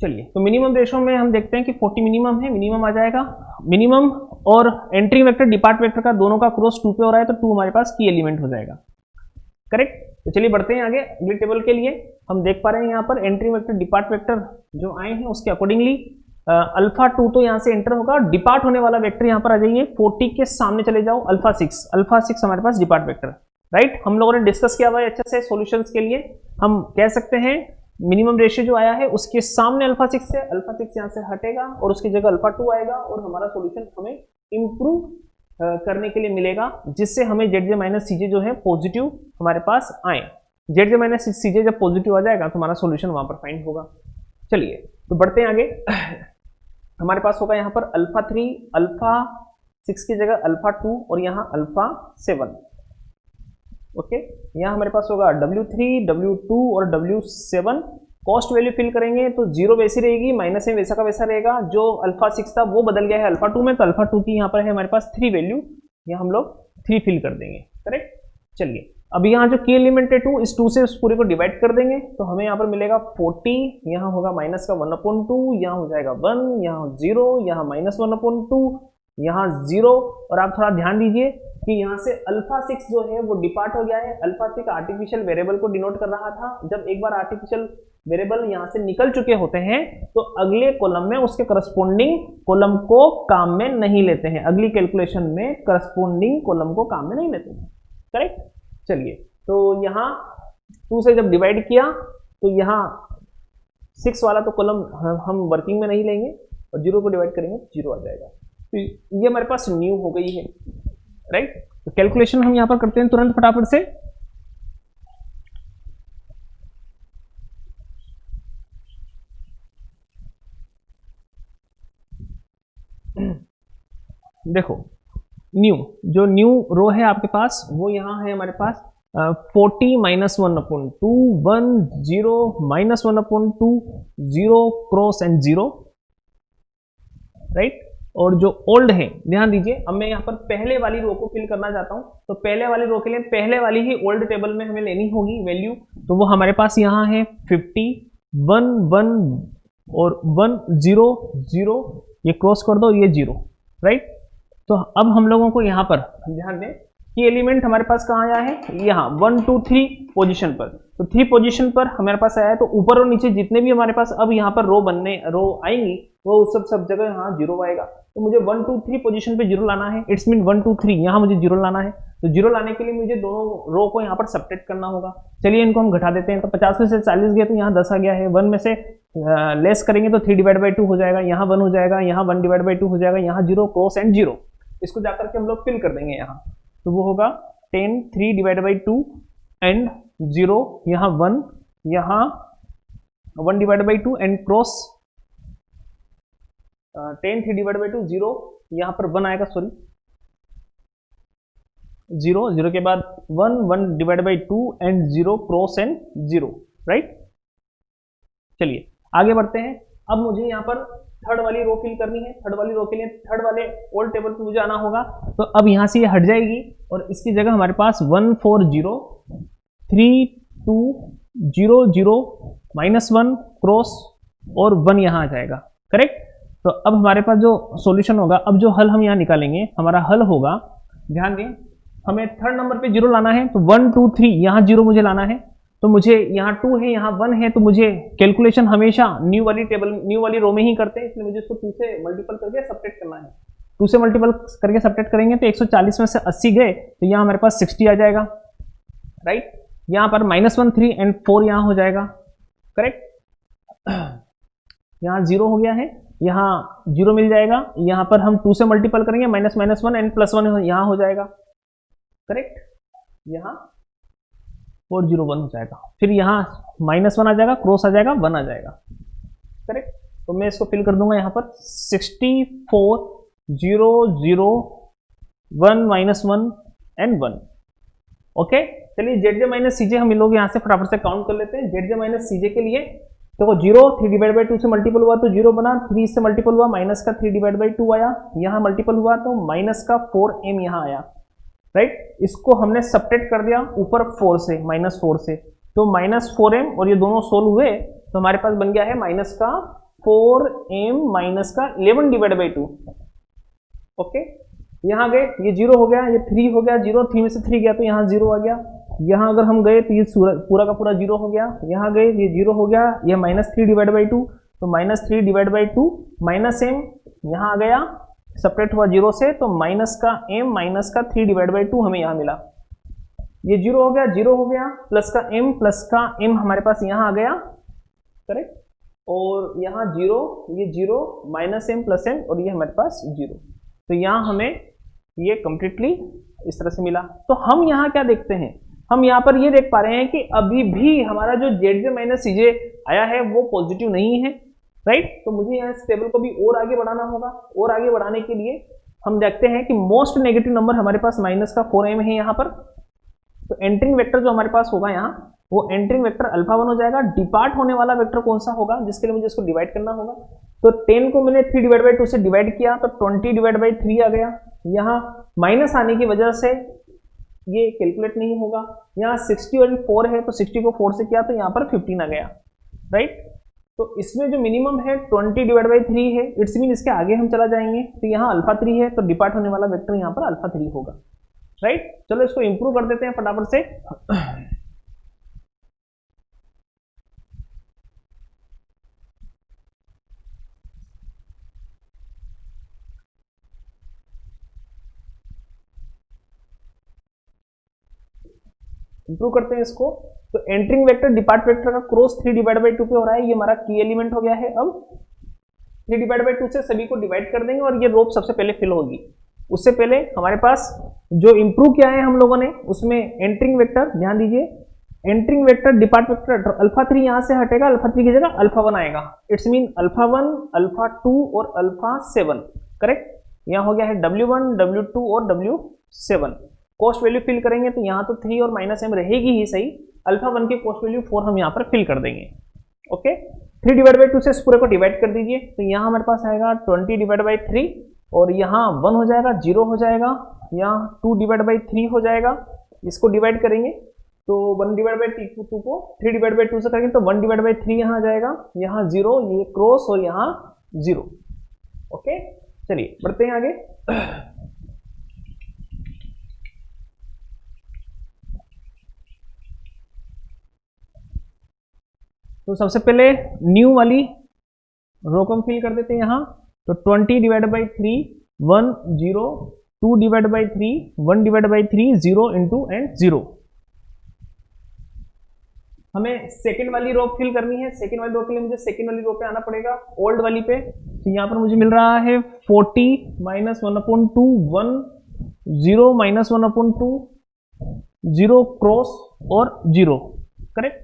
चलिए, तो मिनिमम रेशो में हम देखते हैं कि 40 मिनिमम है, मिनिमम आ जाएगा। मिनिमम और एंट्री वेक्टर डिपार्ट वेक्टर का दोनों का क्रॉस 2 पे हो रहा है तो 2 हमारे पास की एलिमेंट हो जाएगा। करेक्ट। तो चलिए बढ़ते हैं आगे अगले टेबल के लिए। हम देख पा रहे हैं यहाँ पर एंट्री वेक्टर डिपार्ट वेक्टर जो आए हैं उसके अकॉर्डिंगली अल्फा 2 तो यहाँ से एंटर होगा, डिपार्ट होने वाला वेक्टर यहाँ पर आ जाइए, 40 के सामने चले जाओ, अल्फा 6 हमारे पास डिपार्ट वेक्टर। राइट। हम लोगों ने डिस्कस किया हुआ है अच्छे से सॉल्यूशंस के लिए। हम कह सकते हैं मिनिमम रेशियो जो आया है उसके सामने अल्फा 6 है, अल्फा 6 यहाँ से हटेगा और उसकी जगह अल्फा 2 आएगा और हमारा सॉल्यूशन हमें इंप्रूव करने के लिए मिलेगा, जिससे हमें Zj माइनस Cj जो है पॉजिटिव हमारे पास आए। Zj माइनस Cj जब पॉजिटिव आ जाएगा तो हमारा सॉल्यूशन वहां पर फाइंड होगा। चलिए तो बढ़ते हैं आगे। हमारे पास होगा यहाँ पर अल्फा 3, अल्फा 6 की जगह अल्फा 2 और यहाँ अल्फा 7। ओके, यहाँ हमारे पास होगा W3, W2 और W7। कॉस्ट वैल्यू फिल करेंगे तो 0 वैसी रहेगी, माइनस में वैसा का वैसा रहेगा। जो अल्फा 6 था वो बदल गया है अल्फा 2 में, तो अल्फा 2 की यहाँ पर है हमारे पास 3 वैल्यू, यहाँ हम लोग 3 फिल कर देंगे। करेक्ट। चलिए अब यहाँ जो की एलिमेंट है 2, इस 2 से उस पूरे को डिवाइड कर देंगे तो हमें यहाँ पर मिलेगा 40, यहाँ होगा माइनस का 1/2, यहाँ हो जाएगा 1, यहाँ 0, यहाँ माइनस 1/2, यहाँ 0। और आप थोड़ा ध्यान दीजिए कि यहाँ से अल्फा 6 जो है वो डिपार्ट हो गया है। अल्फा 6 आर्टिफिशियल वेरिएबल को डिनोट कर रहा था। जब एक बार आर्टिफिशियल वेरिएबल यहाँ से निकल चुके होते हैं तो अगले कॉलम में उसके करस्पॉन्डिंग कॉलम को काम में नहीं लेते हैं, अगली कैलकुलेशन में करस्पॉन्डिंग कॉलम को काम में नहीं लेते हैं। करेक्ट। चलिए तो यहाँ 2 से जब डिवाइड किया तो यहाँ 6 वाला तो कॉलम हम वर्किंग में नहीं लेंगे और 0 को डिवाइड करेंगे 0 आ जाएगा। तो ये हमारे पास न्यू हो गई है। राइट। तो कैलकुलेशन हम यहां पर करते हैं तुरंत फटाफट से। देखो न्यू, जो न्यू रो है आपके पास वो यहां है हमारे पास 40 minus 1/2, 1 0 minus 1/2, 0 cross and 0। Right. और जो ओल्ड है ध्यान दीजिए, अब मैं यहाँ पर पहले वाली रो को फिल करना चाहता हूँ, तो पहले वाली रो के लिए पहले वाली ही ओल्ड टेबल में हमें लेनी होगी वैल्यू। तो वो हमारे पास यहाँ है 50, 1 1 और 1 0 0, ये क्रॉस कर दो, ये 0। राइट। तो अब हम लोगों को यहाँ पर ध्यान दें कि एलिमेंट हमारे पास कहाँ आया है, यहाँ 1 2 3 पोजीशन पर। तो 3 पोजीशन पर हमारे पास आया है, तो ऊपर और नीचे जितने भी हमारे पास अब यहाँ पर रो आएंगी वो सब जगह यहाँ 0 आएगा। तो मुझे 1 2 3 पोजीशन पे 0 लाना है, इट्स मीन 1 2 3 यहाँ मुझे 0 लाना है। तो 0 लाने के लिए मुझे दोनों रो को यहाँ पर सब्ट्रैक्ट करना होगा। चलिए इनको हम घटा देते हैं। तो 50 में से 40 गया तो यहाँ 10 आ गया है, 1 में से लेस करेंगे तो 3/2 हो जाएगा, यहाँ 1 हो जाएगा, यहाँ 1/2 हो जाएगा, यहाँ 0 क्रॉस एंड 0। इसको जाकर के हम लोग फिल कर देंगे यहाँ, तो वो होगा 10 3/2 एंड 0, यहाँ 1, यहाँ 1/2 एंड क्रॉस 10 3/2 0, यहाँ पर 1 आएगा, सॉरी 0 0 के बाद 1 1/2 एंड 0 क्रॉस एंड 0। राइट। चलिए आगे बढ़ते हैं। अब मुझे यहाँ पर थर्ड वाली रो फिल करनी है। थर्ड वाली रो के लिए थर्ड वाले ओल्ड टेबल पे मुझे आना होगा। तो अब यहाँ से ये हट जाएगी और इसकी जगह हमारे पास 1 4 0 3 2 0 0 -1 क्रॉस और 1 यहाँ आ जाएगा। करेक्ट। तो अब हमारे पास जो सॉल्यूशन होगा, अब जो हल हम यहाँ निकालेंगे, हमारा हल होगा, ध्यान दें, हमें थर्ड नंबर पे 0 लाना है। तो 1 2 3 यहाँ 0 मुझे लाना है, तो मुझे यहाँ 2 है, यहाँ 1 है, तो मुझे कैलकुलेशन हमेशा न्यू वाली रो में ही करते हैं, इसलिए मुझे इसको 2 से मल्टीपल करके सब्ट्रैक्ट करना है। 2 से मल्टीपल करके सब्ट्रैक्ट करेंगे तो 140 में से 80 गए तो यहाँ हमारे पास 60 आ जाएगा, राइट। यहाँ पर -1 3 एंड 4 यहाँ हो जाएगा, करेक्ट। यहाँ 0 हो गया है, यहाँ 0 मिल जाएगा, यहाँ पर हम 2 से मल्टीपल करेंगे -1 एंड +1 यहाँ हो जाएगा, करेक्ट। यहाँ 401 हो जाएगा, फिर यहाँ -1 आ जाएगा, क्रॉस आ जाएगा, 1 आ जाएगा, करेक्ट। तो मैं इसको फिल कर दूंगा यहाँ पर 64 0 0 1 -1 एंड 1, ओके। चलिए ZJ माइनस CJ हम इन लोग यहाँ से फटाफट से काउंट कर लेते हैं। ZJ माइनस CJ के लिए देखो 0 3/2 से मल्टीपल हुआ तो 0 बना, 3 से मल्टीपल हुआ माइनस का 3/2 आया, यहाँ मल्टीपल हुआ तो माइनस का 4m यहाँ आया, राइट। इसको हमने सब्ट्रैक्ट कर दिया ऊपर 4 से, -4 से, तो -4m और ये दोनों सोल्व हुए तो हमारे पास बन गया है माइनस का 4m माइनस का 11/2, ओके। यहाँ गए ये 0 हो गया, ये 3 हो गया, 0 3 में से 3 गया तो यहाँ 0 आ गया। यहाँ अगर हम गए तो ये पूरा का पूरा 0 हो गया, यहाँ गए ये 0 हो गया, ये -3/2 तो -3/2 -m यहाँ आ गया, सेपरेट हुआ 0 से तो माइनस का m माइनस का 3/2 हमें यहाँ मिला। ये 0 हो गया, 0 हो गया, प्लस का m हमारे पास यहाँ आ गया, करेक्ट। और यहाँ 0, ये 0 -m + m और ये हमारे पास 0, तो यहाँ हमें ये कंप्लीटली इस तरह से मिला। तो हम यहाँ क्या देखते हैं, हम यहाँ पर ये देख पा रहे हैं कि अभी भी हमारा जो ZJ माइनस CJ आया है वो पॉजिटिव नहीं है, राइट। तो मुझे यहाँ इस टेबल को भी और आगे बढ़ाना होगा, और आगे बढ़ाने के लिए हम देखते हैं कि मोस्ट नेगेटिव नंबर हमारे पास माइनस का 4m है यहाँ पर। तो एंट्रिंग वेक्टर जो हमारे पास होगा यहाँ, वो एंट्रिंग वेक्टर α1 हो जाएगा। डिपार्ट होने वाला वेक्टर कौन सा होगा, जिसके लिए मुझे इसको डिवाइड करना होगा। तो 10 को मैंने 3/2 से डिवाइड किया तो 20/3 आ गया। यहाँ माइनस आने की वजह से ये कैलकुलेट नहीं होगा। यहाँ 60 और 4 है तो 60 को 4 से किया तो यहाँ पर 15 आ गया, राइट। तो इसमें जो मिनिमम है 20/3 है, इट्स मीन इसके आगे हम चला जाएंगे तो यहाँ α3 है तो डिपार्ट होने वाला वेक्टर यहाँ पर α3 होगा, राइट। चलो इसको इंप्रूव कर देते हैं फटाफट से। इंप्रूव करते हैं इसको। तो एंट्रिंग वेक्टर डिपार्ट वेक्टर का क्रॉस 3/2 पे हो रहा है, ये हमारा की एलिमेंट हो गया है। अब 3/2 से सभी को डिवाइड कर देंगे और ये रोप सबसे पहले फिल होगी। उससे पहले हमारे पास जो इंप्रूव किया है हम लोगों ने, उसमें एंट्रिंग वेक्टर, ध्यान दीजिए, एंट्रिंग वेक्टर डिपार्ट वेक्टर α3 यहाँ से हटेगा, α3 की जगह α1 आएगा। इट्स मीन α1 α2 और α7, करेक्ट। यहाँ हो गया है W1 W2 और W7। कॉस्ट वैल्यू फिल करेंगे तो यहाँ तो 3 और -m रहेगी ही सही, α1 की कॉस्ट वैल्यू 4 हम यहाँ पर फिल कर देंगे, ओके। 3/2 से इस पूरे को डिवाइड कर दीजिए तो यहाँ हमारे पास आएगा 20/3 और यहाँ 1 हो जाएगा, 0 हो जाएगा, यहाँ 2/3 हो जाएगा। इसको डिवाइड करेंगे तो 1/2 को 3/2 से करेंगे तो 1/3 यहाँ आ जाएगा, यहाँ 0, ये क्रॉस और यहाँ 0, ओके। चलिए बढ़ते हैं आगे। तो सबसे पहले न्यू वाली रो को हम फिल कर देते हैं यहाँ। तो 20/3 1 0 2/3 1/3 0 इंटू एंड 0। हमें सेकेंड वाली रो फिल करनी है। सेकेंड वाली रो के लिए मुझे सेकेंड वाली रो पे आना पड़ेगा, ओल्ड वाली पे। तो यहाँ पर मुझे मिल रहा है 40 -1/2 1 0 -1/2 0 क्रॉस और 0, करेक्ट।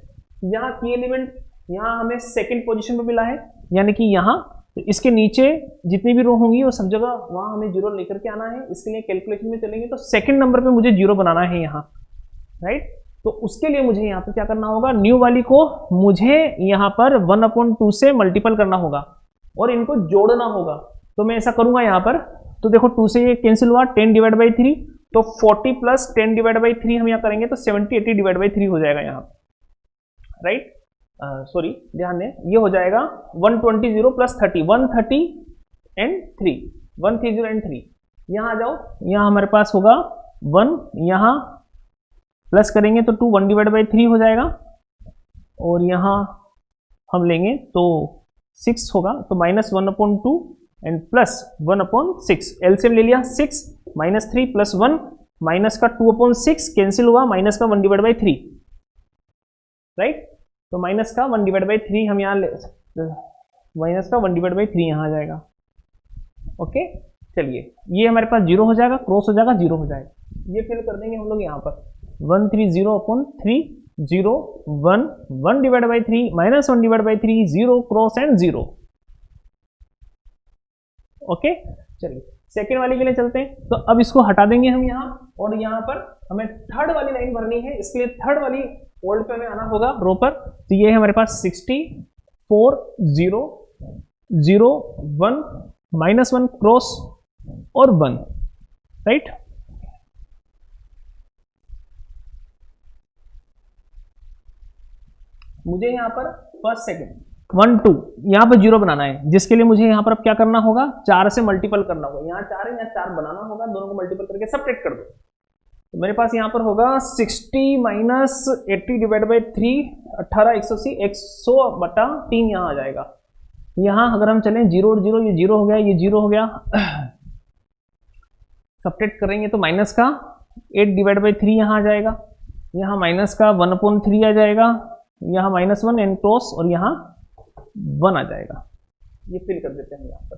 यहाँ की एलिमेंट यहाँ हमें सेकंड पोजीशन पे मिला है, यानी कि यहाँ। तो इसके नीचे जितनी भी रो होंगी वो सब जगह वहाँ हमें 0 लेकर के आना है। इसके लिए कैलकुलेशन में चलेंगे तो सेकंड नंबर पे मुझे 0 बनाना है यहाँ, राइट। तो उसके लिए मुझे यहाँ पर क्या करना होगा, न्यू वाली को मुझे यहाँ पर 1/2 से मल्टीपल करना होगा और इनको जोड़ना होगा। तो मैं ऐसा करूँगा यहाँ पर। तो देखो 2 से ये कैंसिल हुआ, 10/3, तो 40 + 10/3 हम यहाँ करेंगे तो 70 80/3 हो जाएगा यहाँ, राइट। सॉरी, ध्यान दें, ये हो जाएगा 120 + 30 130 एंड 3 130 एंड 3। यहाँ आ जाओ, यहाँ हमारे पास होगा 1, यहाँ प्लस करेंगे तो 2 1/3 हो जाएगा और यहाँ हम लेंगे तो 6 होगा, तो -1/2 एंड प्लस 1/6, एलसीएम ले लिया 6 माइनस 3 प्लस 1 माइनस का 2/6 कैंसिल हुआ, माइनस का 1/3, राइट। तो माइनस का 1/3 हम यहाँ माइनस का 1/3 यहाँ आ जाएगा। ओके, चलिए ये हमारे पास 0 हो जाएगा, क्रॉस हो जाएगा, 0 हो जाएगा, ये फिल कर देंगे हम लोग यहाँ पर 130/3 0 1 1/3 माइनस 1/3 0 क्रॉस एंड 0। ओके, चलिए सेकेंड वाली के लिए चलते हैं। तो अब इसको हटा देंगे हम यहाँ, और यहाँ पर हमें थर्ड वाली लाइन भरनी है। इसके लिए थर्ड वाली ओल्ड पे हमें आना होगा रो पर। तो ये है हमारे पास 64 0 0 1 -1 क्रॉस और 1, राइट। मुझे यहाँ पर फर्स्ट सेकेंड 1 2 यहाँ पर 0 बनाना है, जिसके लिए मुझे यहाँ पर अब क्या करना होगा, 4 से मल्टीपल करना होगा। यहाँ 4 है, यहाँ 4 बनाना होगा, दोनों को मल्टीपल करके सब्ट्रैक्ट कर दो। तो मेरे पास यहाँ पर होगा 60 माइनस 80/3 18 180 100/3 यहाँ आ जाएगा। यहाँ अगर हम चलें 0 और 0, ये 0 हो गया, ये 0 हो गया, सब्ट्रैक्ट करेंगे तो माइनस का 8/3 यहाँ आ जाएगा, यहाँ माइनस का 1/3 आ जाएगा, यहाँ -1 एंड क्रॉस और यहाँ 1 आ जाएगा। ये फिल कर देते हैं यहाँ पर।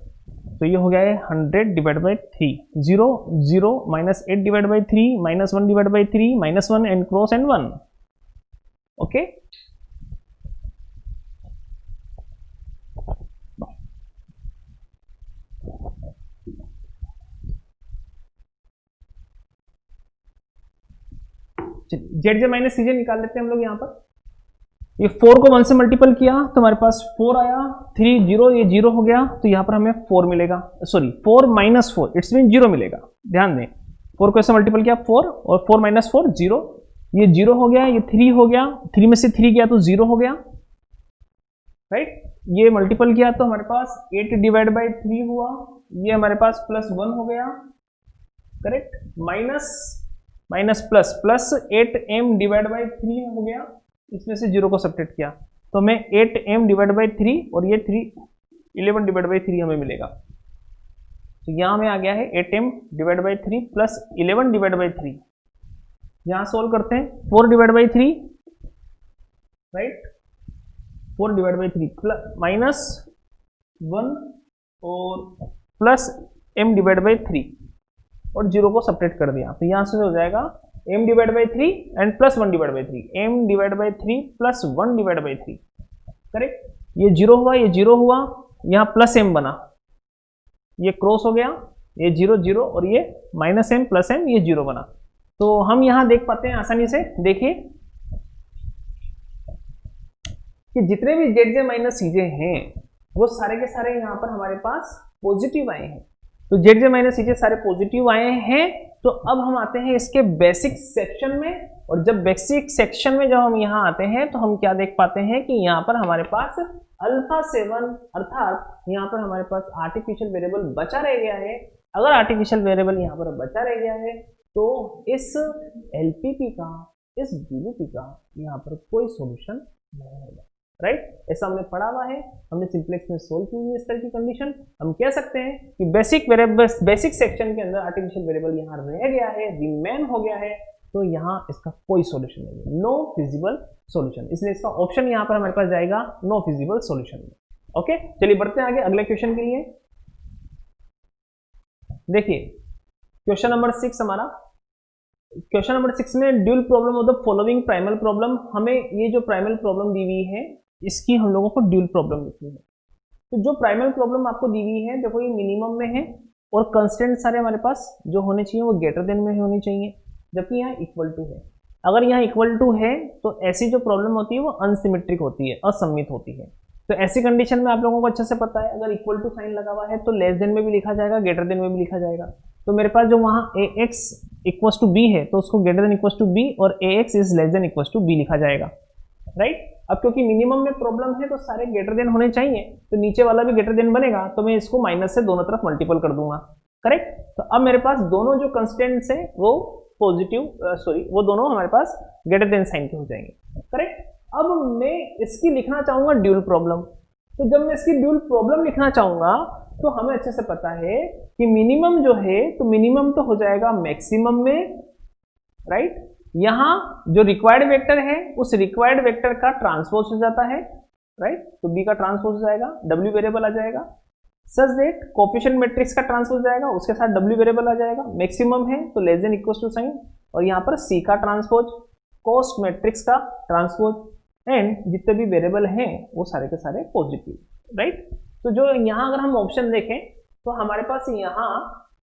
तो ये हो गया है 100/3 0 0 minus 8/3 minus 1/3 -1 and cross and 1। Okay, Z J minus CJ निकाल लेते हैं हम लोग यहाँ पर। ये 4 को 1 से मल्टीपल किया तो हमारे पास 4 आया, 3 0, ये 0 हो गया, तो यहाँ पर हमें 4 मिलेगा, सॉरी 4 माइनस 4, इट्स मीन 0 मिलेगा। ध्यान दें, 4 को ऐसे मल्टीपल किया 4 और 4 माइनस 4 0, ये 0 हो गया, ये 3 हो गया, 3 में से 3 गया तो 0 हो गया, राइट। ये मल्टीपल किया तो हमारे पास 8/3 हुआ, ये हमारे पास +1 हो गया, करेक्ट, माइनस प्लस 8m/3 हो गया, इसमें से 0 को सब्ट्रैक्ट किया तो हमें 8m/3 और ये 11/3 हमें मिलेगा। तो यहाँ में आ गया है 8m/3 प्लस 11/3। यहाँ सोल्व करते हैं 4/3, राइट, 4/3 माइनस 1 और प्लस m/3 और 0 को सब्ट्रैक्ट कर दिया। तो यहाँ से हो जाएगा m/3 and plus 1/3, m/3 plus 1/3, correct. ये 0 हुआ, ये 0 हुआ, यहाँ प्लस m बना, ये क्रॉस हो गया, ये 0 0 और ये -m प्लस m, ये 0 बना। तो हम यहाँ देख पाते हैं आसानी से, देखिए कि जितने भी जेड जे माइनस सीजे हैं वो सारे के सारे यहाँ पर हमारे पास पॉजिटिव आए हैं। तो जेड जे माइनस सीजे सारे पॉजिटिव आए हैं। तो अब हम आते हैं इसके बेसिक सेक्शन में, और जब बेसिक सेक्शन में जब हम यहाँ आते हैं तो हम क्या देख पाते हैं कि यहाँ पर हमारे पास α7 अर्थात यहाँ पर हमारे पास आर्टिफिशियल वेरिएबल बचा रह गया है। अगर आर्टिफिशियल वेरिएबल यहाँ पर बचा रह गया है तो इस एलपीपी का, इस डीलीपी का यहाँ पर कोई सॉल्यूशन नहीं होगा, राइट। ऐसा हमने पढ़ा हुआ है, हमने सिंप्लेक्स में सोल्व की हुई है इस तरह की कंडीशन। हम कह सकते हैं कि बेसिक सेक्शन के अंदर आर्टिफिशियल वेरिएबल यहाँ रह गया है, रिमेन हो गया है, तो यहाँ इसका कोई सॉल्यूशन नहीं है, नो फिजिबल सॉल्यूशन। इसलिए इसका ऑप्शन यहाँ पर हमारे पास जाएगा नो फिजिबल सॉल्यूशन। ओके, चलिए बढ़ते हैं आगे अगले क्वेश्चन के लिए। देखिए क्वेश्चन नंबर 6 हमारा, क्वेश्चन नंबर 6 में dual problem of the following primal problem. हमें ये जो प्राइमल प्रॉब्लम दी हुई है इसकी हम लोगों को ड्यूल प्रॉब्लम लिखनी है। तो जो प्राइमल प्रॉब्लम आपको दी हुई है, देखो ये मिनिमम में है और कंस्टेंट सारे हमारे पास जो होने चाहिए वो ग्रेटर देन में होनी चाहिए, जबकि यहाँ इक्वल टू है। अगर यहाँ इक्वल टू है तो ऐसी जो प्रॉब्लम होती है वो अनसिमेट्रिक होती है, असममित होती है। तो ऐसी कंडीशन में आप लोगों को अच्छे से पता है, अगर इक्वल टू साइन लगा हुआ है तो लेस देन में भी लिखा जाएगा, ग्रेटर देन में भी लिखा जाएगा। तो मेरे पास जो वहाँ ax इक्वल्स टू b है तो उसको greater than equals to b और ax is less than equals to b लिखा जाएगा, राइट। अब क्योंकि मिनिमम में प्रॉब्लम है तो सारे ग्रेटर देन होने चाहिए, तो नीचे वाला भी ग्रेटर देन बनेगा, तो मैं इसको माइनस से दोनों तरफ मल्टीपल कर दूंगा, करेक्ट। तो अब मेरे पास दोनों जो कंस्टेंट्स हैं वो पॉजिटिव, वो दोनों हमारे पास ग्रेटर देन साइन के हो जाएंगे, करेक्ट। अब मैं इसकी लिखना चाहूंगा ड्यूल प्रॉब्लम। तो जब मैं इसकी ड्यूल प्रॉब्लम लिखना चाहूंगा तो हमें अच्छे से पता है कि मिनिमम जो है तो मिनिमम तो हो जाएगा मैक्सिमम में, राइट। यहां जो रिक्वायर्ड वेक्टर है उस रिक्वायर्ड वेक्टर का ट्रांसपोज हो जाता है, राइट। तो बी का ट्रांसपोज हो जाएगा, डब्ल्यू वेरिएबल आ जाएगा, सच दैट कोफिशिएंट मैट्रिक्स का ट्रांसपोज जाएगा, उसके साथ डब्ल्यू वेरिएबल आ जाएगा, मैक्सिमम है तो less than equal to sign, और यहाँ पर सी का ट्रांसपोज, कोस्ट मैट्रिक्स का ट्रांसपोज, एंड जितने भी वेरिएबल हैं वो सारे के सारे पॉजिटिव, राइट। तो जो यहाँ अगर हम ऑप्शन देखें तो हमारे पास यहाँ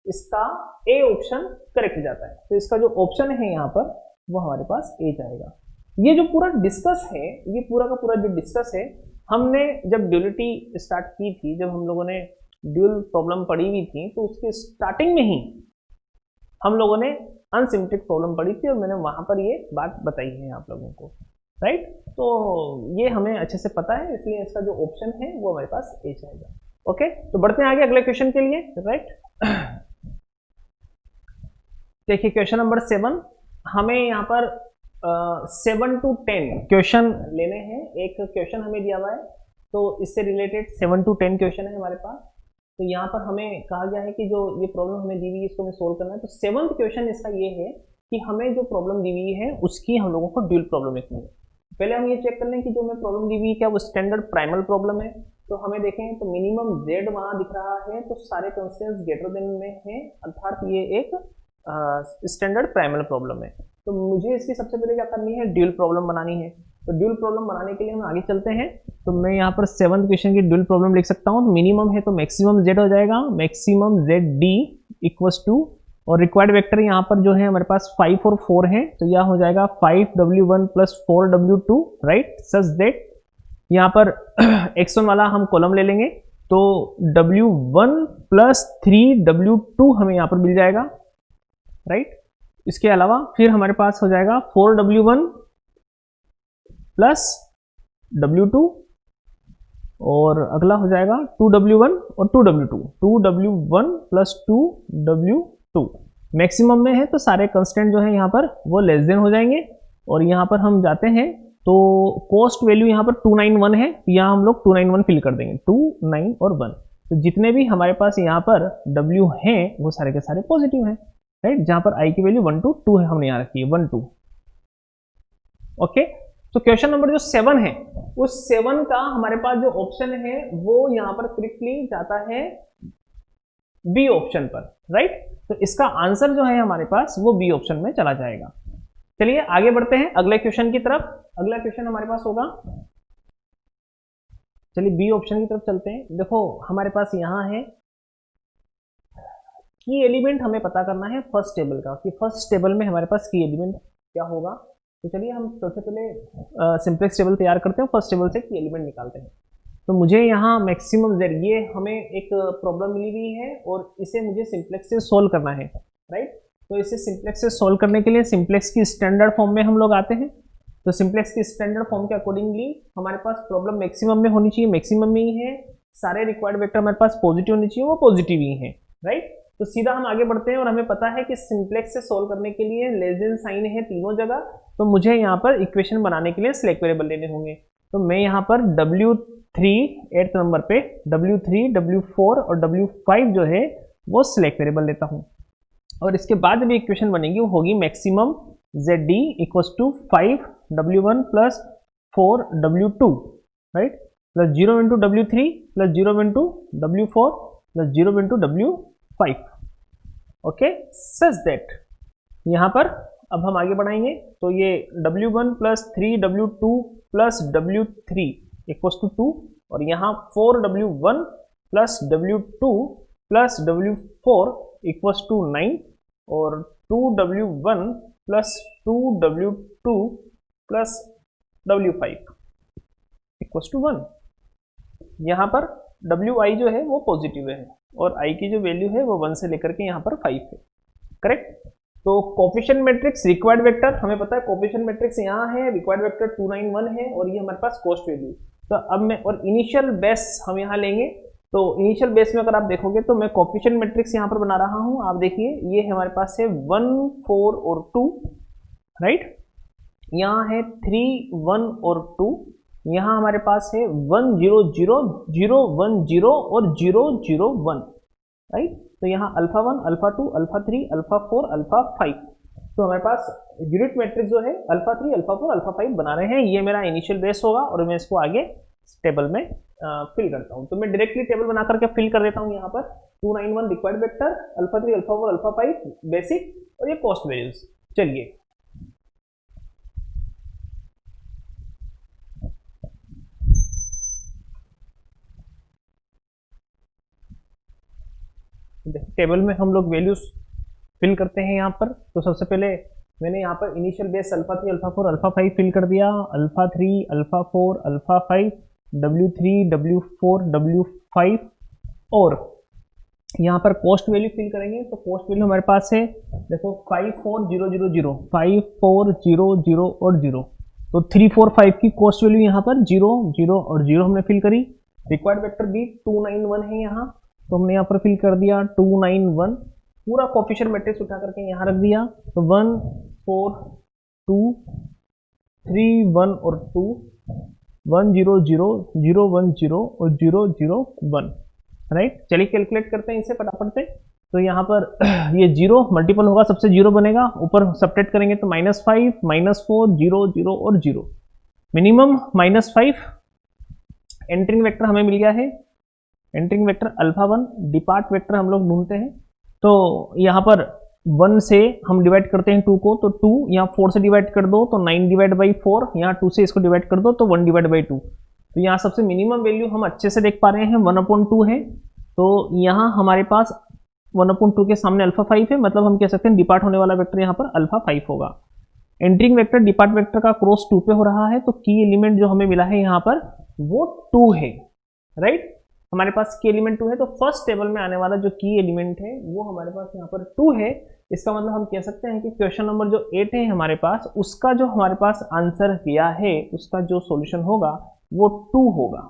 इसका ए ऑप्शन करेक्ट जाता है, तो इसका जो ऑप्शन है यहाँ पर वो हमारे पास ए जाएगा। ये जो पूरा डिस्कस है, ये पूरा का पूरा जो डिस्कस है, हमने जब ड्यूलिटी स्टार्ट की थी, जब हम लोगों ने ड्यूल प्रॉब्लम पढ़ी हुई थी, तो उसके स्टार्टिंग में ही हम लोगों ने अनसिमेट्रिक प्रॉब्लम पढ़ी थी और मैंने वहां पर ये बात बताई है आप लोगों को, राइट। तो ये हमें अच्छे से पता है, इसलिए इसका जो ऑप्शन है वो हमारे पास ए जाएगा। ओके, तो बढ़ते हैं आगे अगले क्वेश्चन के लिए, राइट। देखिए क्वेश्चन नंबर 7, हमें यहाँ पर 7 to 10 क्वेश्चन लेने हैं। एक क्वेश्चन हमें दिया हुआ है, तो इससे रिलेटेड 7 to 10 क्वेश्चन है हमारे पास। तो यहाँ पर हमें कहा गया है कि जो ये प्रॉब्लम हमें दी हुई है इसको हमें सोल्व करना है। तो 7th क्वेश्चन इसका ये है कि हमें जो प्रॉब्लम दी हुई है उसकी हम लोगों को ड्यूल प्रॉब्लम लिखनी है। पहले हम ये चेक कर लें कि जो हमें प्रॉब्लम दी हुई है क्या वो स्टैंडर्ड प्राइमल प्रॉब्लम है। तो हमें देखें तो मिनिमम z वहां दिख रहा है, तो सारे कंस्टेंट्स ग्रेटर देन में है, अर्थात ये एक स्टैंडर्ड प्राइमल प्रॉब्लम है। तो मुझे इसकी सबसे पहले क्या करनी है, ड्यूल प्रॉब्लम बनानी है। तो ड्यूल प्रॉब्लम बनाने के लिए हम आगे चलते हैं। तो मैं यहाँ पर 7th क्वेश्चन की ड्यूल प्रॉब्लम लिख सकता हूँ। मिनिमम है तो मैक्सिमम z हो जाएगा, maximum z d equals to, और रिक्वायर्ड वेक्टर यहाँ पर जो है हमारे पास 5 और 4 है, तो यह हो जाएगा 5w1 plus 4w2, right. Such that यहाँ पर x1 वाला हम कॉलम ले लेंगे, तो w1 प्लस 3w2 हमें यहाँ पर मिल जाएगा, राइट। इसके अलावा फिर हमारे पास हो जाएगा 4w1 प्लस w2, और अगला हो जाएगा 2w1 और 2w2, 2w1 plus 2w2। Maximum में है तो सारे कंस्टेंट जो है यहाँ पर वो लेस देन हो जाएंगे, और यहाँ पर हम जाते हैं तो कॉस्ट वैल्यू यहाँ पर 291 है, तो यहाँ हम लोग 291 फिल कर देंगे, 2, 9 और 1। तो जितने भी हमारे पास यहाँ पर w हैं वो सारे के सारे पॉजिटिव हैं, राइट। जहां पर i की वैल्यू 1 to 2 है, हमने यहाँ रखी है 1 2। ओके, तो क्वेश्चन नंबर जो 7 है उस 7 का हमारे पास जो ऑप्शन है वो यहाँ पर करेक्टली जाता है बी ऑप्शन पर, राइट। तो इसका आंसर जो है हमारे पास वो बी ऑप्शन में चला जाएगा। चलिए आगे बढ़ते हैं अगले क्वेश्चन की तरफ। अगला क्वेश्चन हमारे पास होगा, चलिए बी ऑप्शन की तरफ चलते हैं। देखो हमारे पास यहाँ है की एलिमेंट, हमें पता करना है फर्स्ट टेबल का कि फर्स्ट टेबल में हमारे पास की एलिमेंट क्या होगा। तो चलिए हम सबसे पहले सिंप्लेक्स टेबल तैयार करते हैं, फर्स्ट टेबल से की एलिमेंट निकालते हैं। तो मुझे यहाँ मैक्सिमम z, ये हमें एक प्रॉब्लम मिली हुई है और इसे मुझे सिंप्लेक्स से सोल्व करना है, राइट। तो इसे सिंप्लेक्स से सोल्व करने के लिए सिंप्लेक्स की स्टैंडर्ड फॉर्म में हम लोग आते हैं। तो सिंप्लेक्स की स्टैंडर्ड फॉर्म के अकॉर्डिंगली हमारे पास प्रॉब्लम मैक्सिमम में होनी चाहिए, मैक्सिमम में ही है। सारे रिक्वायर्ड वेक्टर हमारे पास पॉजिटिव होनी चाहिए, वो पॉजिटिव ही है, राइट। तो सीधा हम आगे बढ़ते हैं और हमें पता है कि सिंप्लेक्स से सोल्व करने के लिए लेस देन साइन है तीनों जगह। तो मुझे यहाँ पर इक्वेशन बनाने के लिए सिलेक्ट वेरिएबल लेने होंगे। तो मैं यहाँ पर w3 8th नंबर पे w3, w4 और w5 जो है वो सिलेक्ट वेरिएबल लेता हूँ, और इसके बाद जब इक्वेशन बनेगी वो होगी maximum zd equals to 5w1 plus 4w2, right, plus 0 into w3 plus 0 into w4 plus 0 into w5। Okay, such that यहाँ पर अब हम आगे बढ़ाएंगे। तो ये w1 plus 3w2 plus w3 equals to 2, और यहाँ 4w1 plus w2 plus w4 equals to 9, और 2w1 plus 2w2 plus w5 equals to 1। यहाँ पर wi जो है वो पॉजिटिव है और i की जो वैल्यू है वो 1 से लेकर के यहाँ पर 5 है, करेक्ट। तो कोफिशिएंट मैट्रिक्स रिक्वायर्ड वेक्टर हमें पता है, कोफिशिएंट मैट्रिक्स यहाँ है, रिक्वायर्ड वेक्टर 291 है, और ये हमारे पास कॉस्ट वैल्यू। तो अब मैं और इनिशियल बेस हम यहाँ लेंगे। तो इनिशियल बेस में अगर आप देखोगे तो मैं कोफिशिएंट मैट्रिक्स यहाँ पर बना रहा हूँ। आप देखिए ये हमारे पास है 1, 4 और 2, राइट। यहाँ है 3, 1 और 2, यहाँ हमारे पास है 1 0 0 0 1 0 और 0 0 1, राइट। तो यहाँ alpha 1 alpha 2 alpha 3 alpha 4 alpha 5, तो हमारे पास यूनिट मैट्रिक्स जो है अल्फा 3 अल्फा 4 अल्फा 5 बना रहे हैं। ये मेरा इनिशियल बेस होगा और मैं इसको आगे टेबल में फिल करता हूँ। तो मैं डायरेक्टली टेबल बना करके फिल कर देता हूँ। यहाँ पर 291 required vector, alpha 3 alpha 4 alpha 5 basic और ये कॉस्ट वैल्यूज। चलिए टेबल में हम लोग वैल्यूज फिल करते हैं यहाँ पर। तो सबसे पहले मैंने यहाँ पर initial base alpha 3 alpha 4 alpha 5 fill कर दिया। Alpha 3 alpha 4 alpha 5 W3 W4 W5 और यहाँ पर कॉस्ट वैल्यू फिल करेंगे। तो कॉस्ट वैल्यू हमारे पास है, देखो 54000 5400 और 0, तो 345 की कॉस्ट वैल्यू यहाँ पर 0 0 और 0 हमने फिल करी। रिक्वायर्ड वेक्टर भी 291 है यहाँ, तो हमने यहाँ पर फिल कर दिया 291, पूरा कोफिशिएंट मैट्रिक्स उठा करके यहाँ रख दिया। तो 1 4 2 3 1 और 2 1 0 0 0 1 0 और 0 0 1, राइट। चलिए कैलकुलेट करते हैं इसे फटाफट से। तो यहाँ पर ये 0 मल्टीपल होगा, सबसे 0 बनेगा, ऊपर सब्ट्रैक्ट करेंगे तो -5 -4 0 0 और 0, मिनिमम -5। एंट्रिंग वेक्टर हमें मिल गया है, entering vector alpha 1, depart vector हम लोग ढूंढते हैं। तो यहाँ पर 1 से हम डिवाइड करते हैं 2 को, तो 2 यहाँ 4 से डिवाइड कर दो तो 9 डिवाइड बाई 4, यहाँ 2 से इसको डिवाइड कर दो तो 1 डिवाइड बाई 2। तो यहाँ सबसे मिनिमम वैल्यू हम अच्छे से देख पा रहे हैं 1/2 है। तो यहाँ हमारे पास 1/2 के सामने अल्फा 5 है, मतलब हम कह सकते हैं डिपार्ट होने वाला वेक्टर यहाँ पर अल्फा 5 होगा। एंट्रिंग वेक्टर डिपार्ट वेक्टर का क्रॉस 2 पे हो रहा है, तो की एलिमेंट जो हमें मिला है यहाँ पर वो 2 है, राइट। हमारे पास की एलिमेंट 2 है, तो फर्स्ट टेबल में आने वाला जो की एलिमेंट है वो हमारे पास यहाँ पर 2 है। इसका मतलब हम कह सकते हैं कि क्वेश्चन नंबर जो 8 है हमारे पास, उसका जो हमारे पास आंसर दिया है, उसका जो सॉल्यूशन होगा वो 2 होगा,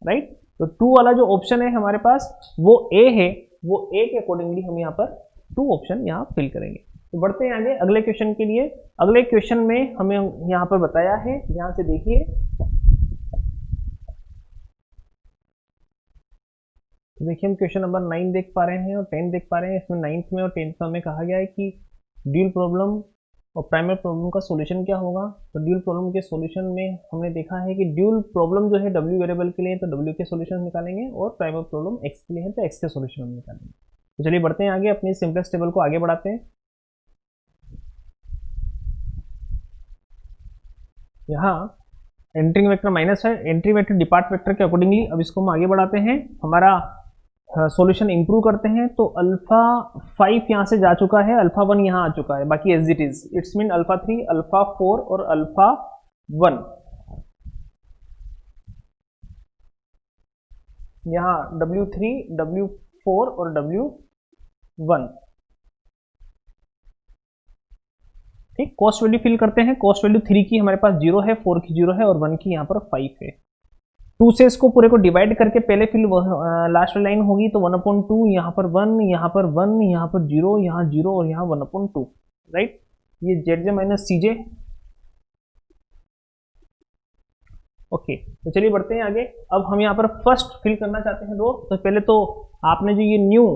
राइट। तो 2 वाला जो ऑप्शन है हमारे पास वो ए है, वो ए के अकॉर्डिंगली हम यहाँ पर 2 ऑप्शन यहाँ फिल करेंगे। तो बढ़ते हैं आगे अगले क्वेश्चन के लिए। अगले क्वेश्चन में हमें यहाँ पर बताया है, यहाँ से देखिए, तो देखिए हम क्वेश्चन नंबर 9 देख पा रहे हैं और 10 देख पा रहे हैं। इसमें 9th में और 10th में हमें कहा गया है कि ड्यूल प्रॉब्लम और प्राइमल प्रॉब्लम का सॉल्यूशन क्या होगा। तो ड्यूल प्रॉब्लम के सॉल्यूशन में हमने देखा है कि ड्यूल प्रॉब्लम जो है W वेरिएबल के लिए तो W के सॉल्यूशन निकालेंगे और प्राइमल प्रॉब्लम X के लिए है तो X के सॉल्यूशन हम निकालेंगे। तो चलिए बढ़ते हैं आगे, अपनी सिंपलेक्स टेबल को आगे बढ़ाते हैं। यहाँ एंट्रिंग वेक्टर माइनस है, एंट्री वेक्टर डिपार्ट वेक्टर के अकॉर्डिंगली अब इसको हम आगे बढ़ाते हैं, हमारा सॉल्यूशन इंप्रूव करते हैं। तो अल्फा 5 यहाँ से जा चुका है, अल्फा 1 यहाँ आ चुका है, बाकी as it is, it's mean alpha 3 alpha 4 और अल्फा 1। यहाँ W3 W4 और W1, ठीक। कॉस्ट वैल्यू फिल करते हैं। कॉस्ट वैल्यू 3 की हमारे पास 0 है, 4 की 0 है और 1 की यहाँ पर 5 है। 2 से इसको पूरे को डिवाइड करके पहले फिर लास्ट वाली लाइन होगी, तो 1/2, यहाँ पर 1, यहाँ पर 1, यहाँ पर 0, यहाँ 0 और यहाँ 1/2, राइट। ये ZJ माइनस CJ, ओके। तो चलिए बढ़ते हैं आगे। अब हम यहाँ पर फर्स्ट फिल करना चाहते हैं रो। तो पहले तो आपने जो ये न्यू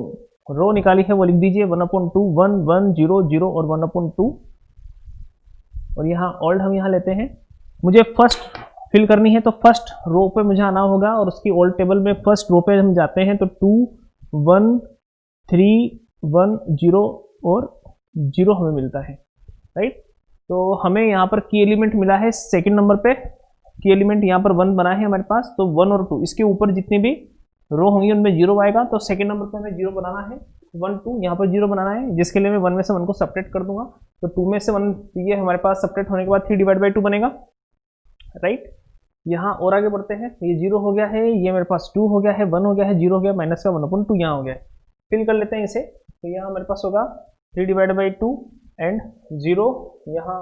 रो निकाली है वो लिख दीजिए 1/2, 1 1 0 0 और 1/2, और यहाँ ओल्ड हम यहाँ लेते हैं। मुझे फर्स्ट फिल करनी है तो फर्स्ट रो पे मुझे आना होगा और उसकी ओल्ड टेबल में फर्स्ट रो पे हम जाते हैं तो 2 1 3 1 0 और 0 हमें मिलता है, राइट। तो हमें यहाँ पर की एलिमेंट मिला है सेकंड नंबर पे, की एलिमेंट यहाँ पर 1 बना है हमारे पास, तो 1 और 2 इसके ऊपर जितने भी रो होंगी उनमें 0 आएगा। तो सेकंड नंबर पे हमें 0 बनाना है, 1 2 यहाँ पर 0 बनाना है, जिसके लिए मैं 1 में से 1 को सपरेट कर दूंगा। तो 2 में से 1, ये हमारे पास सपरेट होने के बाद 3 डिवाइड बाई 2 बनेगा, राइट। यहाँ और आगे बढ़ते हैं, ये 0 हो गया है, ये मेरे पास 2 हो गया है, 1 हो गया है, 0 हो गया, माइनस का 1/2 यहाँ हो गया है। फिल कर लेते हैं इसे। तो यहाँ हमारे पास होगा 3 डिवाइड बाई 2 एंड 0, यहाँ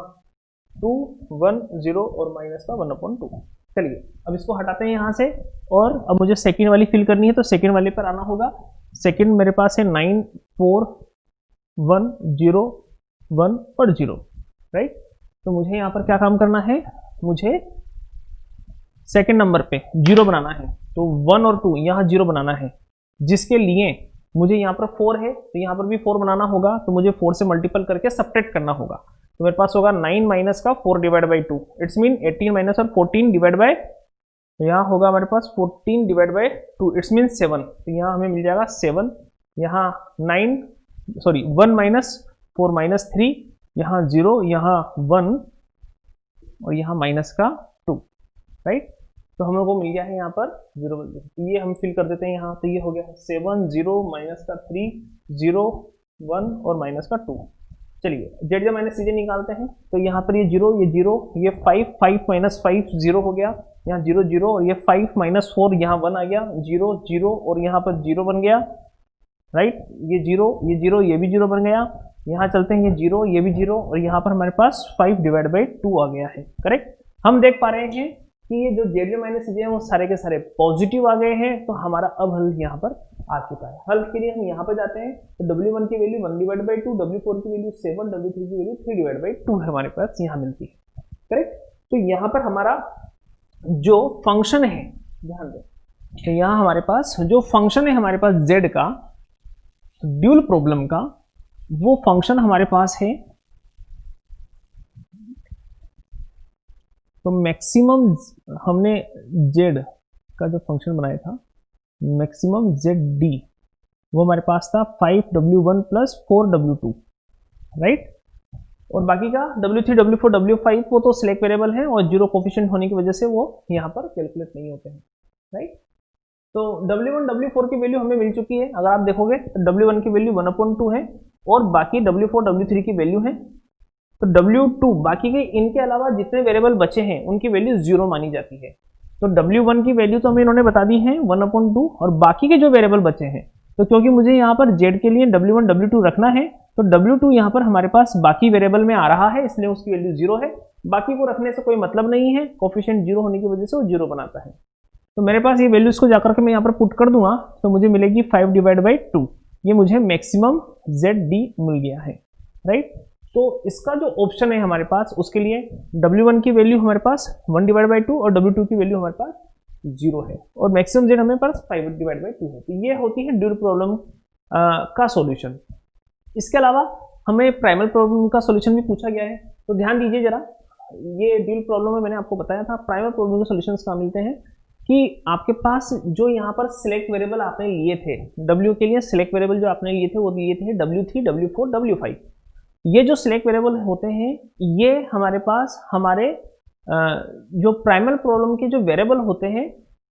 2 1 0 और माइनस का 1/2। चलिए अब इसको हटाते हैं यहाँ से, और अब मुझे सेकंड वाली फिल करनी है, तो सेकंड वाले पर आना होगा। सेकंड मेरे पास है 9 4 1 0 1 और 0, राइट। तो मुझे यहाँ पर क्या काम करना है, मुझे सेकंड नंबर पे 0 बनाना है, तो 1 और 2 यहाँ 0 बनाना है, जिसके लिए मुझे यहाँ पर 4 है तो यहाँ पर भी 4 बनाना होगा, तो मुझे 4 से मल्टीपल करके सब्ट्रैक्ट करना होगा। तो मेरे पास होगा 9 माइनस का 4 divide by 2, it's mean 18 minus और 14 डिवाइड बाय, तो यहाँ होगा हमारे पास 14 डिवाइड बाई 2, इट्स मीन 7। तो यहाँ हमें मिल जाएगा 7, यहाँ 1 माइनस 4 माइनस 3, यहाँ 0, यहाँ 1 और यहाँ माइनस का 2, राइट। तो हम लोग को मिल गया है यहाँ पर 0, तो ये हम फिल कर देते हैं यहाँ, तो ये हो गया 7 0 माइनस का 3 0 1 और माइनस का 2। चलिए जेड जब माइनस सीधे निकालते हैं, तो यहाँ पर ये 0 ये 5 माइनस 5 0 हो गया, यहाँ 0 0 और ये 5 माइनस 4 यहाँ 1 आ गया, 0 0 और यहाँ पर 0 बन गया, राइट। ये 0 ये भी 0 बन गया, यहाँ चलते हैं ये 0 ये भी 0 और यहाँ पर हमारे पास 5 डिवाइड बाई 2 आ गया है, करेक्ट। हम देख पा रहे हैं कि ये जो जेड माइनस सीजे हैं वो सारे के सारे पॉजिटिव आ गए हैं, तो हमारा अब हल यहाँ पर आ चुका है। हल के लिए हम यहाँ पर जाते हैं, तो W1 की वैल्यू 1 डिवाइड बाई 2, W4 की वैल्यू 7, W3 की वैल्यू 3 डिवाइड बाई 2 है हमारे पास यहाँ मिलती है, करेक्ट। तो यहाँ पर हमारा जो फंक्शन है, ध्यान दें, तो यहाँ हमारे पास जो फंक्शन है हमारे पास z का, ड्यूल प्रॉब्लम का, वो फंक्शन हमारे पास है, तो मैक्सिमम हमने z का जो फंक्शन बनाया था, मैक्सिमम zd, वो हमारे पास था 5w1 प्लस 4w2, राइट। और बाकी का w3 w4 w5 वो तो सिलेक्ट वेरिएबल है और 0 कोफिशिएंट होने की वजह से वो यहाँ पर कैलकुलेट नहीं होते हैं, राइट। तो w1 w4 की वैल्यू हमें मिल चुकी है, अगर आप देखोगे तो w1 की वैल्यू 1/2 है और बाकी w4 w3 की वैल्यू है, तो w2 बाकी के इनके अलावा जितने वेरिएबल बचे हैं उनकी वैल्यू 0 मानी जाती है। तो w1 की वैल्यू तो हमें इन्होंने बता दी है 1/2 और बाकी के जो वेरिएबल बचे हैं, तो क्योंकि मुझे यहाँ पर z के लिए w1 w2 रखना है, तो w2 यहाँ पर हमारे पास बाकी वेरिएबल में आ रहा है, इसलिए उसकी वैल्यू 0 है। बाकी को रखने से कोई मतलब नहीं है, कोफिशिएंट 0 होने की वजह से वो 0 बनाता है। तो मेरे पास ये वैल्यूज को जाकर के मैं यहाँ पर पुट कर दूंगा, तो मुझे मिलेगी 5 डिवाइड बाई 2, ये मुझे मैक्सिमम ZD मिल गया है, राइट। तो इसका जो ऑप्शन है हमारे पास, उसके लिए W1 की वैल्यू हमारे पास 1 डिवाइड बाई 2 और W2 की वैल्यू हमारे पास 0 है और मैक्सिमम Z हमें पास 5 डिवाइड बाई 2 है। तो ये होती है ड्यूल प्रॉब्लम का सॉल्यूशन। इसके अलावा हमें प्राइमल प्रॉब्लम का सॉल्यूशन भी पूछा गया है, तो ध्यान दीजिए जरा, ये ड्यूल प्रॉब्लम में मैंने आपको बताया था प्राइमल प्रॉब्लम के सॉल्यूशंस कहाँ मिलते हैं, कि आपके पास जो यहाँ पर सिलेक्ट वेरिएबल आपने लिए थे, W के लिए सिलेक्ट वेरिएबल जो आपने लिए थे वो लिए थे W3 W4 W5। ये जो सिलेक्ट वेरिएबल होते हैं ये हमारे पास हमारे जो प्राइमल प्रॉब्लम के जो वेरिएबल होते हैं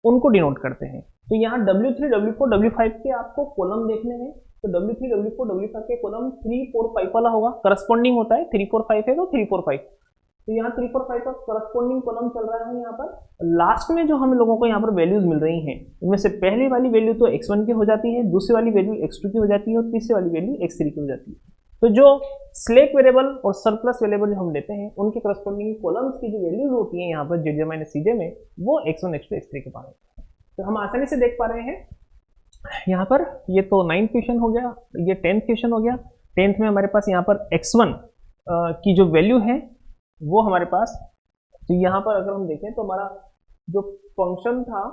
उनको डिनोट करते हैं। तो यहाँ W3 W4 W5 के आपको कॉलम देखने हैं, तो W3 W4 W5 के कॉलम 3 4 5 वाला होगा, करस्पॉन्डिंग होता है, 3 4 5 है तो 3 4 5, तो यहाँ 3 4 5 का करस्पॉन्डिंग कॉलम चल रहा है। यहाँ पर लास्ट में जो हम लोगों को यहाँ पर वैल्यूज मिल रही हैं, इनमें से पहली वाली वैल्यू तो x1 की हो जाती है, दूसरी वाली वैल्यू x2 की हो जाती है और तीसरी वाली वैल्यू x3 की हो जाती है। तो जो सिलेक्ट वेरिएबल और सरप्लस वेरिएबल जो हम लेते हैं उनके करस्पॉन्डिंग कॉलम्स की जो वैल्यूज होती है यहाँ पर जेड माइनस सीजे में, वो x1 x2 x3 के पास है। तो हम आसानी से देख पा रहे हैं यहाँ पर, ये तो 9th क्वेश्चन हो गया, ये 10th क्वेश्चन हो गया। 10th में हमारे पास यहाँ पर x1 की जो वैल्यू है वो हमारे पास, तो यहाँ पर अगर हम देखें तो हमारा जो फंक्शन था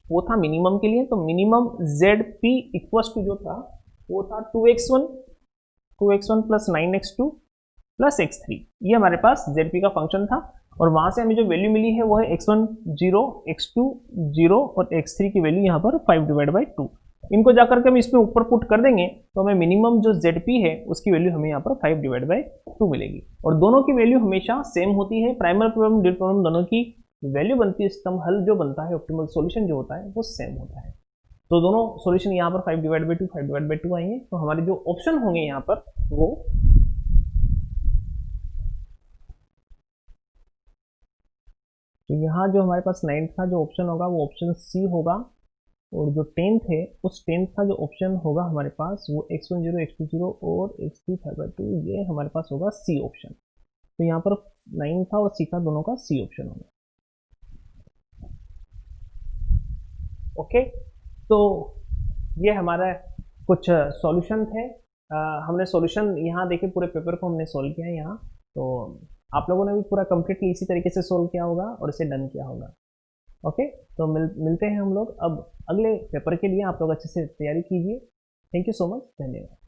वो था मिनिमम के लिए, तो मिनिमम ZP इक्वल्स टू जो था वो था 2x1 plus 9x2 plus x3, ये हमारे पास ZP का फंक्शन था और वहां से हमें जो वैल्यू मिली है वो है x1 0 x2 0 और x3 की वैल्यू यहाँ पर 5 डिवाइड बाई 2। इनको जाकर के हम इसमें ऊपर पुट कर देंगे तो हमें मिनिमम जो ZP है उसकी वैल्यू हमें यहाँ पर 5 डिवाइड बाई 2 मिलेगी और दोनों की वैल्यू हमेशा सेम होती है। प्राइमल प्रॉब्लम ड्यूल प्रॉब्लम दोनों की वैल्यू बनती है, सिस्टम हल जो बनता है, ऑप्टिमल सॉल्यूशन जो होता है वो सेम होता है। तो दोनों सॉल्यूशन यहाँ पर 5 डिवाइड बाई 2 5 डिवाइड बाई 2 आएंगे, तो हमारे जो ऑप्शन होंगे यहाँ पर वो तो यहाँ जो हमारे पास 9th का जो ऑप्शन होगा वो ऑप्शन सी होगा और जो 10th है उस 10th का जो ऑप्शन होगा हमारे पास वो x1 0 x2 0 और x3 5 बाई 2, ये हमारे पास होगा सी ऑप्शन। तो यहाँ पर 9 था और सी का दोनों का सी ऑप्शन होगा। ओके, तो ये हमारा कुछ सॉल्यूशन थे। हमने सॉल्यूशन यहाँ देखे, पूरे पेपर को हमने सॉल्व किया है यहाँ, तो आप लोगों ने भी पूरा कम्प्लीटली इसी तरीके से सोल्व किया होगा और इसे डन किया होगा। ओके, तो मिलते हैं हम लोग अब अगले पेपर के लिए। आप लोग अच्छे से तैयारी कीजिए। थैंक यू सो मच, धन्यवाद।